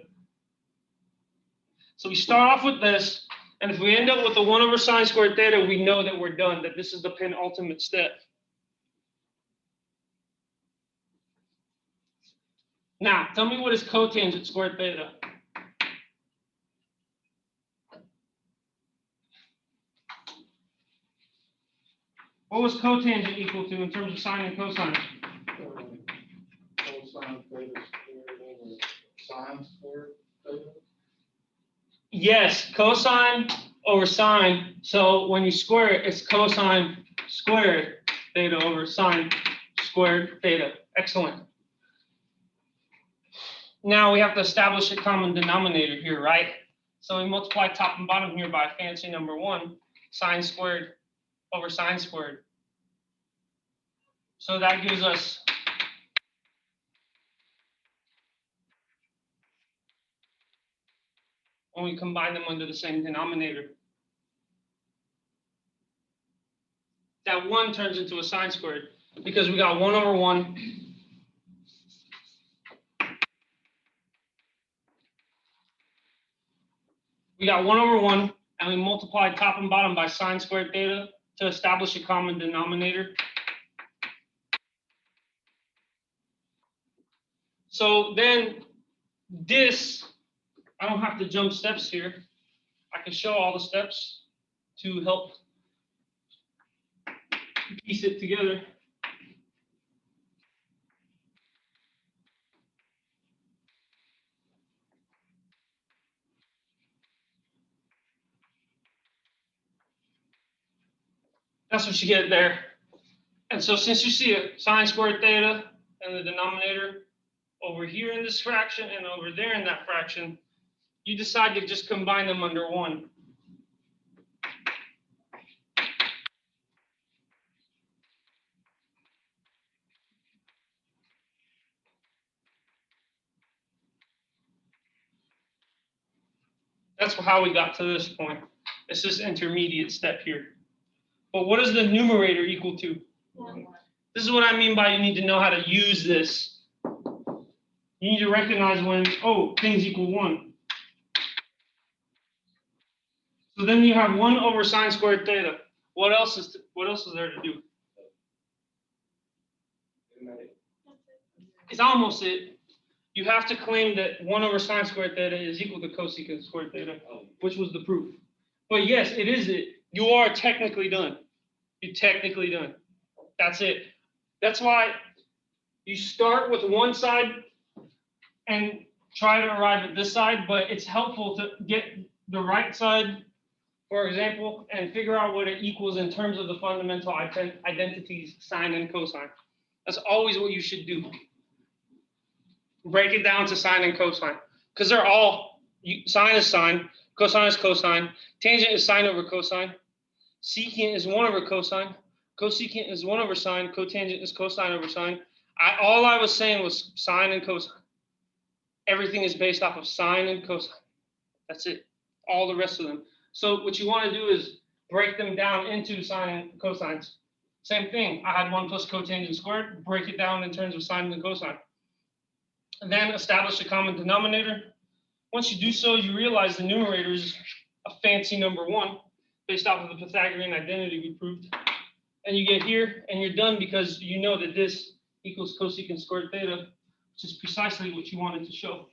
So we start off with this, and if we end up with the 1 over sine squared theta, we know that we're done, that this is the penultimate step. Now, tell me what is cotangent squared theta? What was cotangent equal to in terms of sine and cosine? Cosine theta squared over sine squared theta. Yes, cosine over sine. So when you square it, it's cosine squared theta over sine squared theta. Excellent. Now we have to establish a common denominator here, right? So we multiply top and bottom here by fancy number 1, sine squared over sine squared. So that gives us when we combine them under the same denominator. That 1 turns into a sine squared because we got 1 over 1. We got 1 over 1, and we multiplied top and bottom by sine squared theta to establish a common denominator. So then this, I don't have to jump steps here. I can show all the steps to help piece it together. That's what you get there. And so since you see a sine squared theta in the denominator over here in this fraction and over there in that fraction, you decide to just combine them under 1. That's how we got to this point. It's this intermediate step here. But what is the numerator equal to? 1. This is what I mean by you need to know how to use this. You need to recognize when, oh, things equal 1. So then you have 1 over sine squared theta. What else is there to do? It's almost it. You have to claim that 1 over sine squared theta is equal to cosecant squared theta, which was the proof. But yes, it is it. You are technically done. You're technically done. That's it. That's why you start with one side and try to arrive at this side, but it's helpful to get the right side, for example, and figure out what it equals in terms of the fundamental identities, sine and cosine. That's always what you should do. break it down to sine and cosine, because they're all, sine is sine, cosine is cosine, tangent is sine over cosine, secant is 1 over cosine, cosecant is 1 over sine, cotangent is cosine over sine. All I was saying was sine and cosine. Everything is based off of sine and cosine. That's it. All the rest of them. So what you want to do is break them down into sine and cosines. Same thing. I had 1 plus cotangent squared. Break it down in terms of sine and cosine. And then establish a common denominator. Once you do so, you realize the numerator is a fancy number 1 based off of the Pythagorean identity we proved. And you get here and you're done because you know that this equals cosecant squared theta, which is precisely what you wanted to show.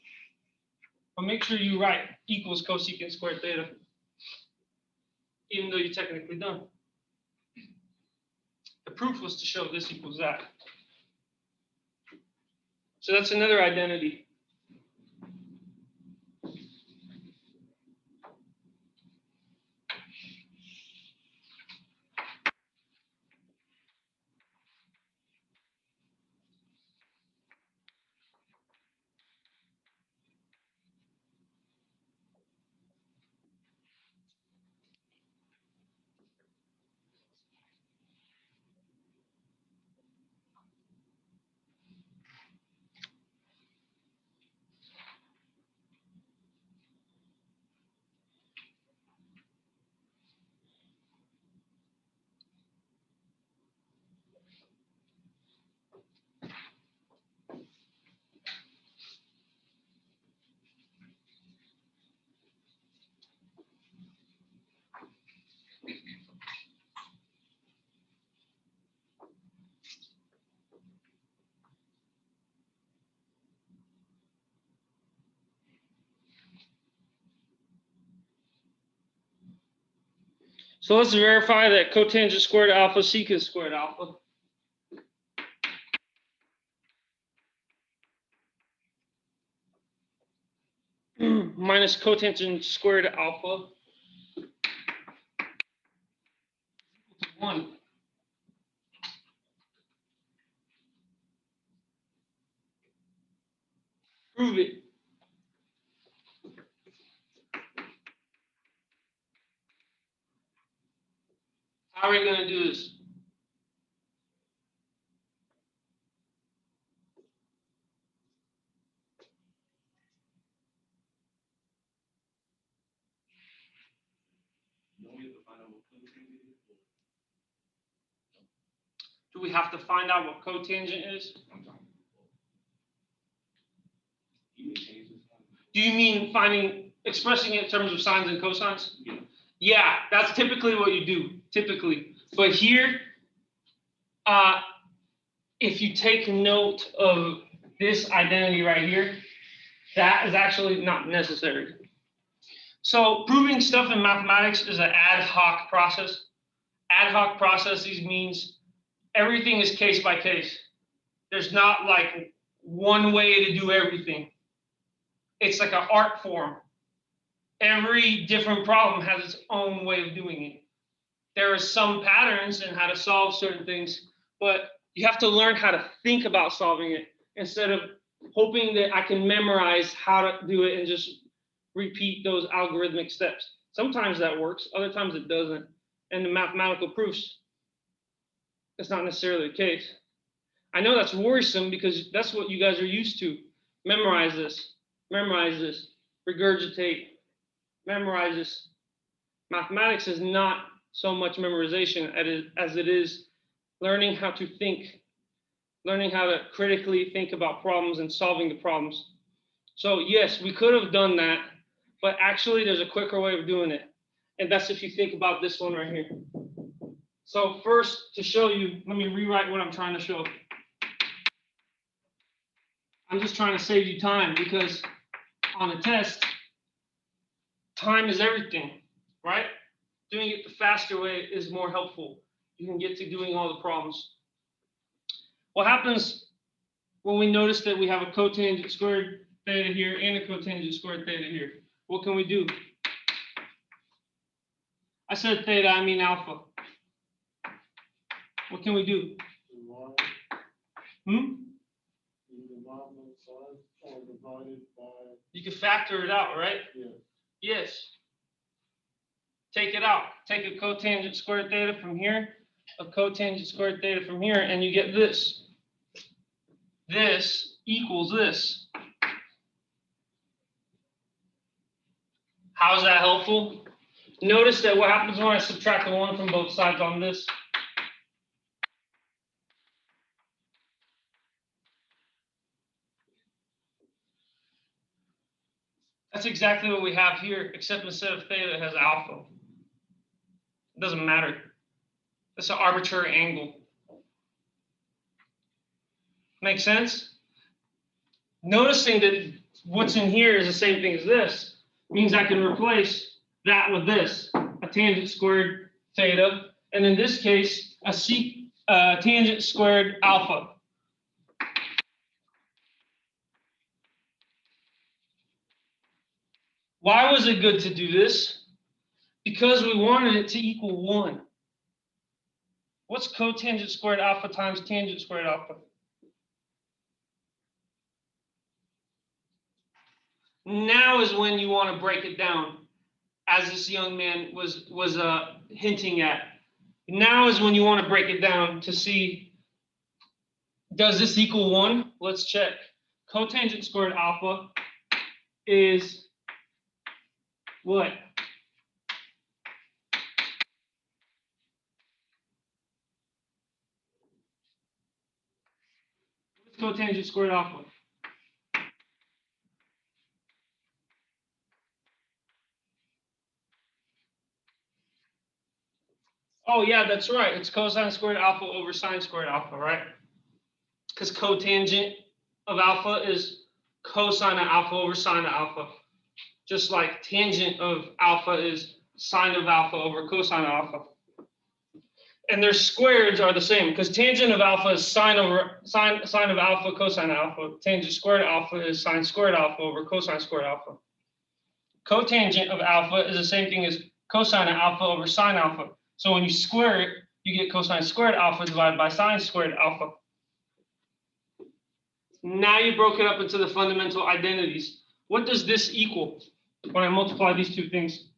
But make sure you write equals cosecant squared theta, even though you're technically done. The proof was to show this equals that. So that's another identity. So let's verify that cotangent squared alpha, secant squared alpha. Minus cotangent squared alpha. 1. Prove it. How are we going to do this? Do we have to find out what cotangent is? Do you mean expressing it in terms of sines and cosines? Yeah, that's typically what you do, typically. But here, if you take note of this identity right here, that is actually not necessary. So proving stuff in mathematics is an ad hoc process. Ad hoc processes means everything is case by case. There's not like one way to do everything. It's like an art form. Every different problem has its own way of doing it. There are some patterns in how to solve certain things, but you have to learn how to think about solving it instead of hoping that I can memorize how to do it and just repeat those algorithmic steps. Sometimes that works, other times it doesn't. And the mathematical proofs, that's not necessarily the case. I know that's worrisome because that's what you guys are used to. Memorize this, regurgitate, memorize this. Mathematics is not so much memorization as it is learning how to think, learning how to critically think about problems and solving the problems. So yes, we could have done that, but actually there's a quicker way of doing it. And that's if you think about this one right here. So first, to show you, let me rewrite what I'm trying to show. I'm just trying to save you time because on a test, time is everything, right? Doing it the faster way is more helpful. You can get to doing all the problems. What happens when we notice that we have a cotangent squared theta here and a cotangent squared theta here? What can we do? I said theta, I mean alpha. What can we do? nominal size or divided by, You can factor it out, right? yeah. Yes. Take it out. Take a cotangent squared theta from here, a cotangent squared theta from here, and you get this. This equals this. How is that helpful? Notice that what happens when I subtract the 1 from both sides on this? That's exactly what we have here, except instead of theta, it has alpha. It doesn't matter. It's an arbitrary angle. Make sense? Noticing that what's in here is the same thing as this means I can replace that with this, a tangent squared theta, and in this case, a tangent squared alpha. Why was it good to do this? Because we wanted it to equal 1. What's cotangent squared alpha times tangent squared alpha? Now is when you want to break it down, as this young man was hinting at. Now is when you want to break it down to see, does this equal 1? Let's check. Cotangent squared alpha is what? What's cotangent squared alpha? Oh, yeah, that's right. It's cosine squared alpha over sine squared alpha, right? Because cotangent of alpha is cosine of alpha over sine of alpha. Just like tangent of alpha is sine of alpha over cosine of alpha. And their squareds are the same, because tangent of alpha is sine of alpha, cosine of alpha. Tangent squared alpha is sine squared alpha over cosine squared alpha. Cotangent of alpha is the same thing as cosine of alpha over sine alpha. So when you square it, you get cosine squared alpha divided by sine squared alpha. Now you broke it up into the fundamental identities. What does this equal when I multiply these two things?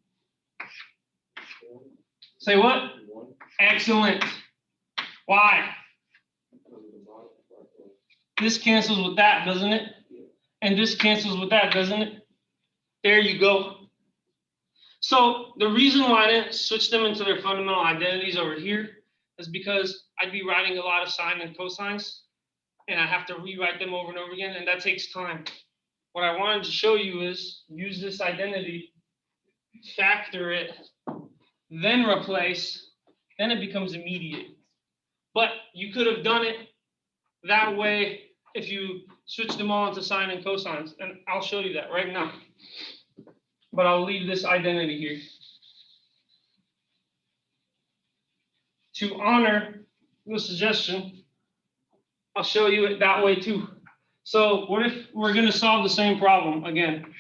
Say what? Excellent. Why? This cancels with that, doesn't it? And this cancels with that, doesn't it? There you go. So the reason why I didn't switch them into their fundamental identities over here is because I'd be writing a lot of sine and cosines, and I have to rewrite them over and over again, and that takes time. What I wanted to show you is use this identity, factor it, then replace, then it becomes immediate. But you could have done it that way if you switch them all into sine and cosines, and I'll show you that right now. But I'll leave this identity here. To honor the suggestion, I'll show you it that way too. So what if we're going to solve the same problem again?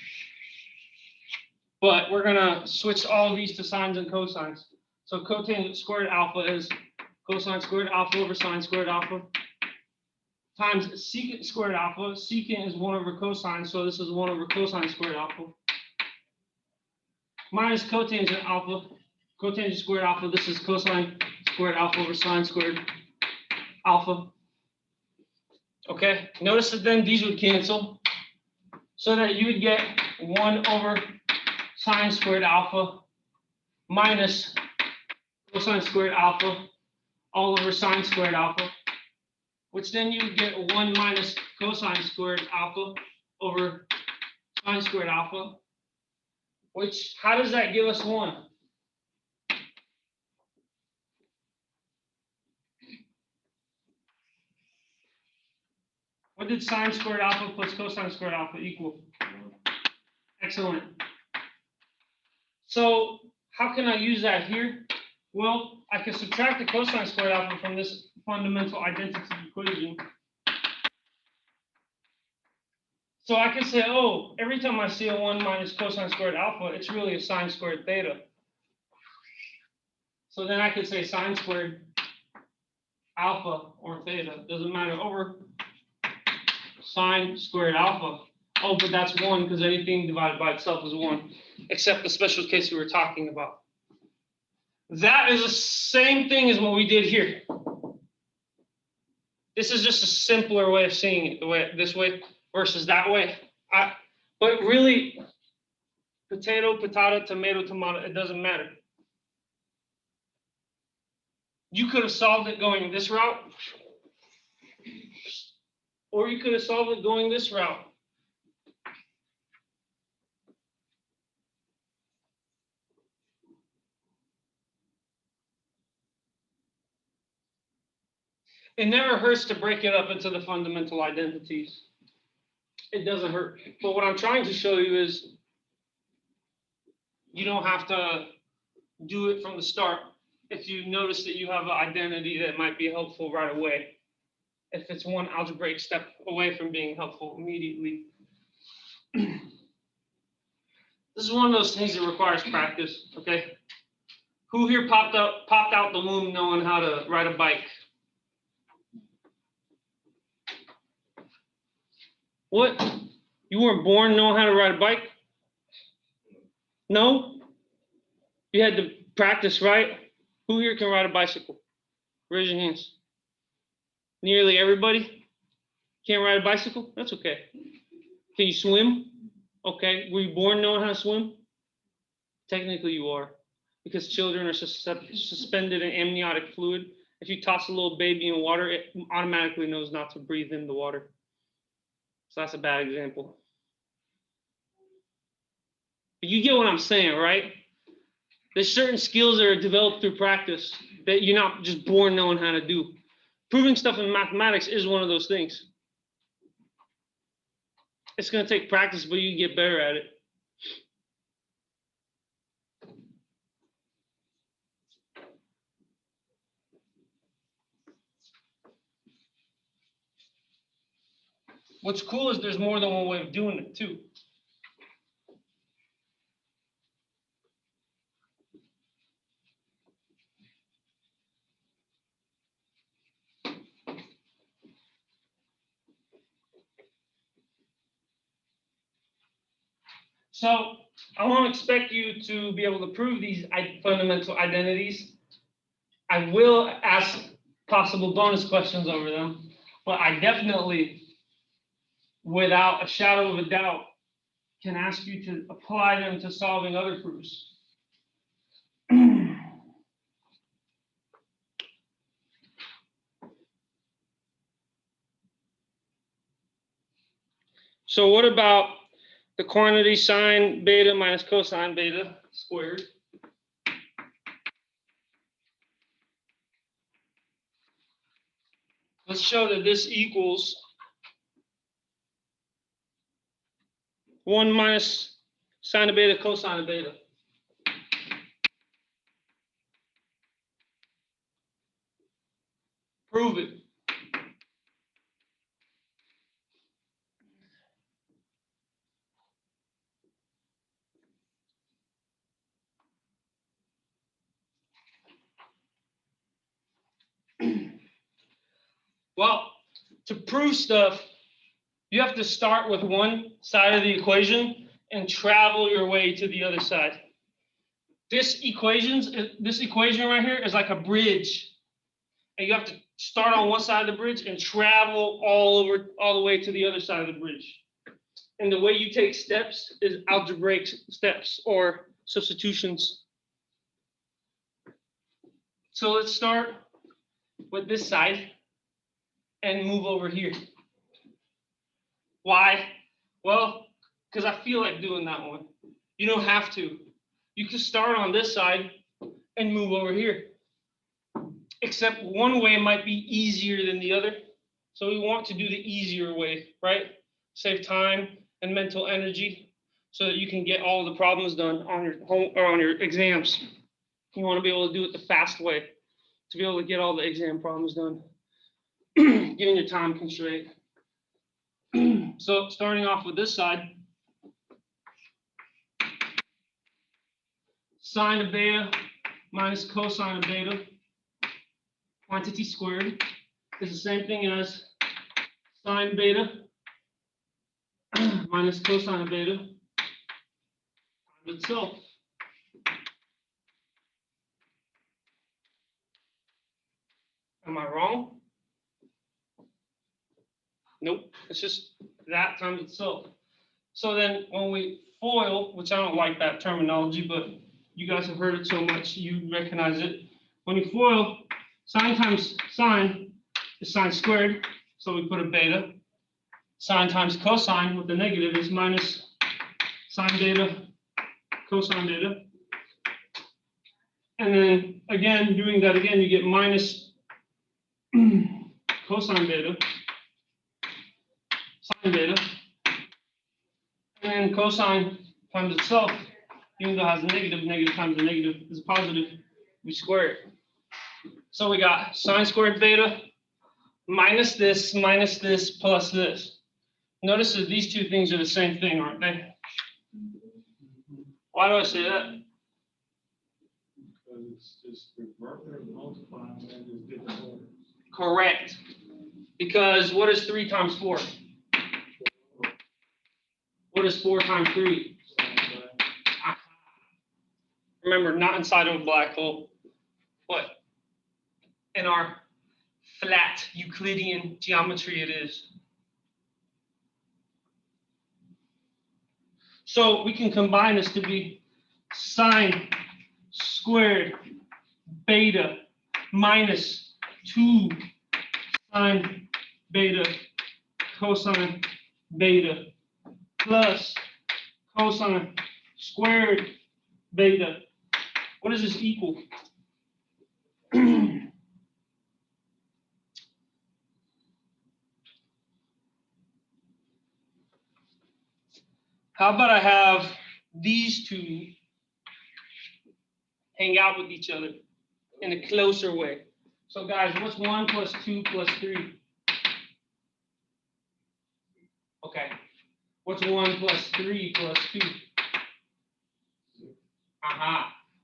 But we're going to switch all of these to sines and cosines. So cotangent squared alpha is cosine squared alpha over sine squared alpha times secant squared alpha. Secant is 1 over cosine, so this is 1 over cosine squared alpha. Minus cotangent alpha, cotangent squared alpha, this is cosine squared alpha over sine squared alpha. Okay, notice that then these would cancel, so that you would get 1 over sine squared alpha minus cosine squared alpha all over sine squared alpha, which then you would get 1 minus cosine squared alpha over sine squared alpha. Which, how does that give us 1? What did sine squared alpha plus cosine squared alpha equal? Excellent. So how can I use that here? Well, I can subtract the cosine squared alpha from this fundamental identity equation. So I can say, oh, every time I see a 1 minus cosine squared alpha, it's really a sine squared theta. So then I could say sine squared alpha or theta, doesn't matter, over sine squared alpha. Oh, but that's 1 because anything divided by itself is 1, except the special case we were talking about. That is the same thing as what we did here. This is just a simpler way of seeing it, the way this way versus that way. But really, potato, potato, tomato, tomato, it doesn't matter. You could have solved it going this route, or you could have solved it going this route. It never hurts to break it up into the fundamental identities. It doesn't hurt. But what I'm trying to show you is you don't have to do it from the start. If you notice that you have an identity that might be helpful right away, if it's one algebraic step away from being helpful immediately. This is one of those things that requires practice, okay? Who here popped out the womb knowing how to ride a bike? What? You weren't born knowing how to ride a bike? No? You had to practice, right? Who here can ride a bicycle? Raise your hands. Nearly everybody? Can't ride a bicycle? That's okay. Can you swim? Okay. Were you born knowing how to swim? Technically you are, because children are suspended in amniotic fluid. If you toss a little baby in water, it automatically knows not to breathe in the water. So that's a bad example. But you get what I'm saying, right? There's certain skills that are developed through practice that you're not just born knowing how to do. Proving stuff in mathematics is one of those things. It's going to take practice, but you get better at it. What's cool is there's more than one way of doing it too. So I won't expect you to be able to prove these fundamental identities. I will ask possible bonus questions over them, but I definitely, without a shadow of a doubt, can ask you to apply them to solving other proofs. So what about the quantity sine beta minus cosine beta squared? Let's show that this equals 1 minus sine of beta cosine of beta. Prove it. Well, to prove stuff, you have to start with one side of the equation and travel your way to the other side. This equation right here is like a bridge. And you have to start on one side of the bridge and travel all the way to the other side of the bridge. And the way you take steps is algebraic steps or substitutions. So let's start with this side and move over here. Why? Well, because I feel like doing that one. You don't have to. You can start on this side and move over here. Except one way might be easier than the other. So we want to do the easier way, right? Save time and mental energy so that you can get all the problems done on your home or on your exams. You want to be able to do it the fast way to be able to get all the exam problems done. Given your time constraint. So starting off with this side, sine of beta minus cosine of beta, quantity squared, is the same thing as sine beta minus cosine of beta times itself. Am I wrong? Nope, it's just that times itself. So then when we FOIL, which I don't like that terminology, but you guys have heard it so much, you recognize it. When you FOIL, sine times sine is sine squared, so we put a beta. Sine times cosine with the negative is minus sine beta, cosine beta. And then again, doing that again, you get minus cosine beta, sine beta, and then cosine times itself, even though it has a negative, negative times a negative is a positive, we square it. So we got sine squared beta minus this, plus this. Notice that these two things are the same thing, aren't they? Why do I say that? Because it's just reversing and multiplying and it's different orders. Correct. Because what is 3 times 4? What is 4 times 3? Remember, not inside of a black hole. What? In our flat Euclidean geometry it is. So we can combine this to be sine squared beta minus 2 sine beta cosine beta plus cosine squared beta. What does this equal? How about I have these two hang out with each other in a closer way? So guys, what's 1 plus 2 plus 3? Okay. What's 1 plus 3 plus 2?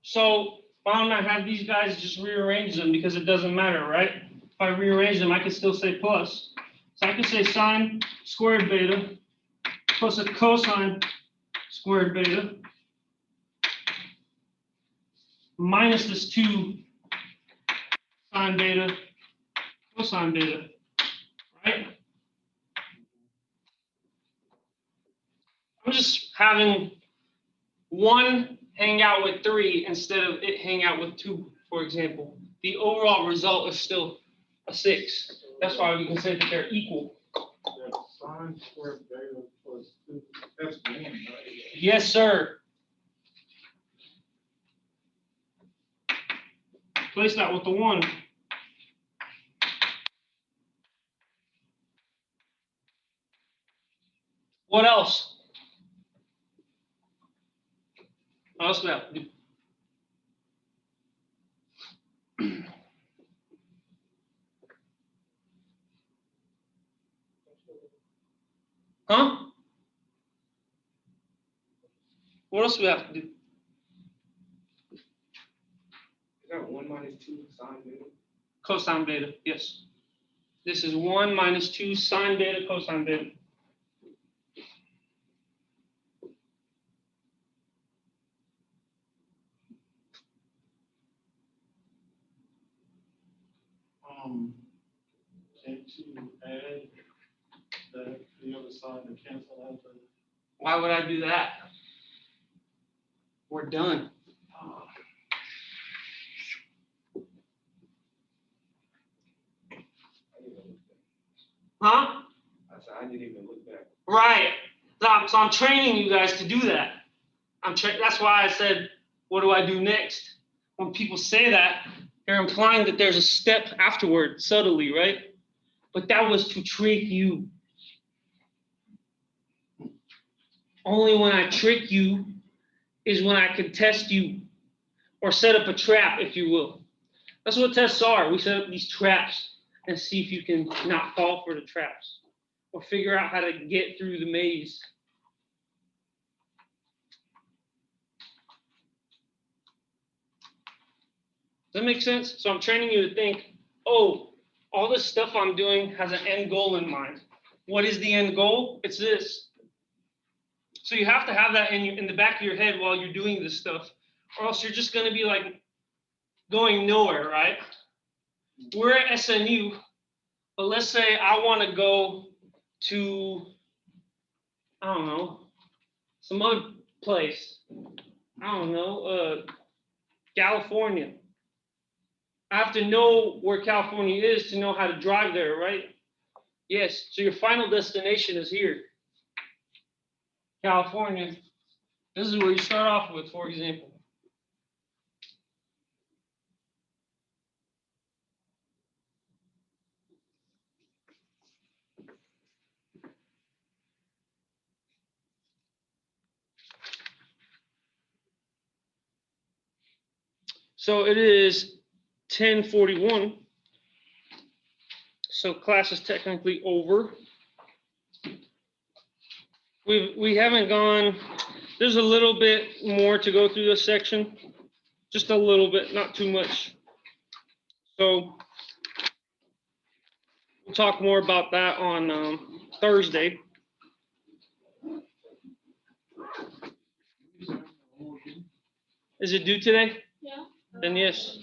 So why don't I have these guys just rearrange them, because it doesn't matter, right? If I rearrange them, I can still say plus. So I can say sine squared beta plus a cosine squared beta minus this 2 sine beta cosine beta, right? I'm just having 1 hang out with 3 instead of it hang out with 2, for example. The overall result is still a 6. That's why we can say that they're equal. That's sine squared beta plus 2. That's 1, right? Yes, sir. Place that with the 1. What else? What else do we have to do? Huh? What else do we have to do? Is that 1 minus 2 sine beta? Cosine beta, yes. This is 1 minus 2 sine beta cosine beta. Can't you add that the other side to cancel out the? Why would I do that? We're done. Huh? I said, I didn't even look back. Right. So I'm training you guys to do that. That's why I said, what do I do next? When people say that, they're implying that there's a step afterward, subtly, right? But that was to trick you. Only when I trick you is when I can test you or set up a trap, if you will. That's what tests are. We set up these traps and see if you can not fall for the traps or figure out how to get through the maze. Does that make sense? So I'm training you to think, oh, all this stuff I'm doing has an end goal in mind. What is the end goal? It's this. So you have to have that in the back of your head while you're doing this stuff, or else you're just going to be like going nowhere, right? We're at SNU, but let's say I want to go to, I don't know, some other place. I don't know, California. I have to know where California is to know how to drive there, right? Yes, so your final destination is here. California. This is where you start off with, for example. So it is 10:41. So class is technically over. We haven't gone, there's a little bit more to go through this section. Just a little bit, not too much. So we'll talk more about that on Thursday. Is it due today? Yeah. Then yes.